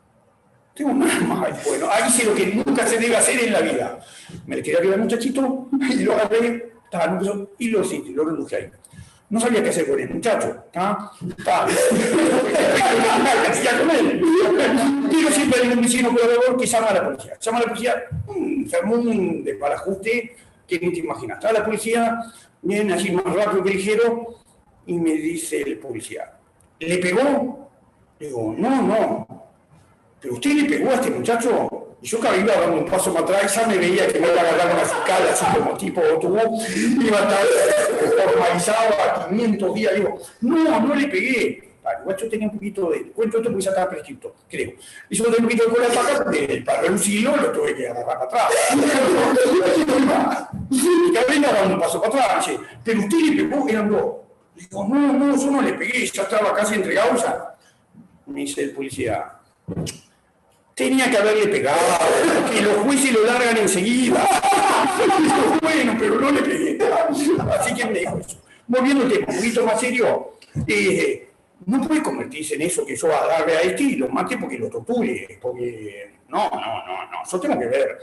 Tengo un arma. Bueno, ahí hice lo que nunca se debe hacer en la vida. Me le tiré arriba al muchachito y lo agarré, y lo reduje ahí. No sabía qué hacer con el muchacho. Pero siempre hay un vecino colaborador que llama a la policía. Llama a la policía, se armó un desbarajuste que no te imaginas. Estaba la policía, viene así más rápido que ligero, y me dice el policía, ¿le pegó? Le digo, no. ¿Pero usted le pegó a este muchacho? Y yo cada vez iba dando un paso más atrás, ya me veía que me iba a agarrar una fiscal así como tipo autobús, iba a estar formalizado a 500 días. Digo, no le pegué. Igual yo tenía un poquito de... Cuento esto porque ya estaba prescrito, creo. Y yo tenía un poquito de cola para acá porque para reducirlo lo tuve que agarrar para atrás. Y cada vez iba dando un paso para atrás. Dice, pero usted le pegó, eran dos. Digo, no, yo no le pegué, ya estaba casi entregado ya. Me dice el policía, tenía que haberle pegado, que los jueces lo largan enseguida. Digo, bueno, pero no le pegué. Así que me dijo eso. Volviendo al tema, un poquito más serio, no puede convertirse en eso que yo agarre a este y lo mate porque lo torture, porque no, yo tengo que ver,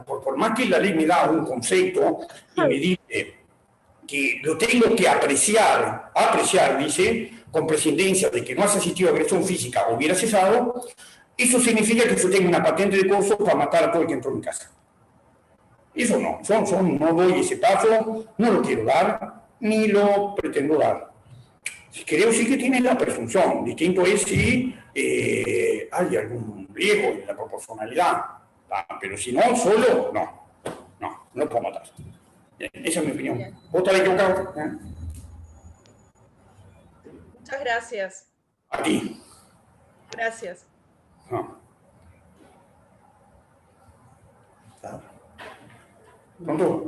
por más que la ley me da un concepto y me dice que lo tengo que apreciar, dice, con prescindencia de que no haya asistido a agresión física o hubiera cesado, eso significa que yo tengo una patente de curso para matar a todo el que entró en mi casa. Eso no, yo no doy ese paso, no lo quiero dar, ni lo pretendo dar. Creo sí que tiene la presunción, distinto es si hay algún riesgo en la proporcionalidad, pero si no, solo, no puedo matar. Esa es mi opinión. ¿Vos estás equivocado? Muchas gracias. A ti. Gracias. ¿Pronto?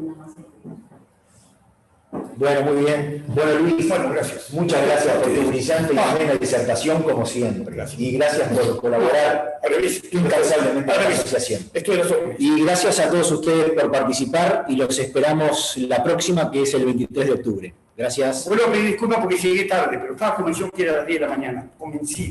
Bueno, muy bien. Bueno, Luis, Bueno, gracias. muchas gracias por tu brillante y amena disertación, como siempre. Y gracias por colaborar incansablemente con la asociación. Esto era sobre. Y gracias a todos ustedes por participar y los esperamos la próxima, que es el 23 de octubre. Gracias. Bueno, me disculpa porque llegué tarde, pero estaba convencido que era a las 10 de la mañana. Convencido.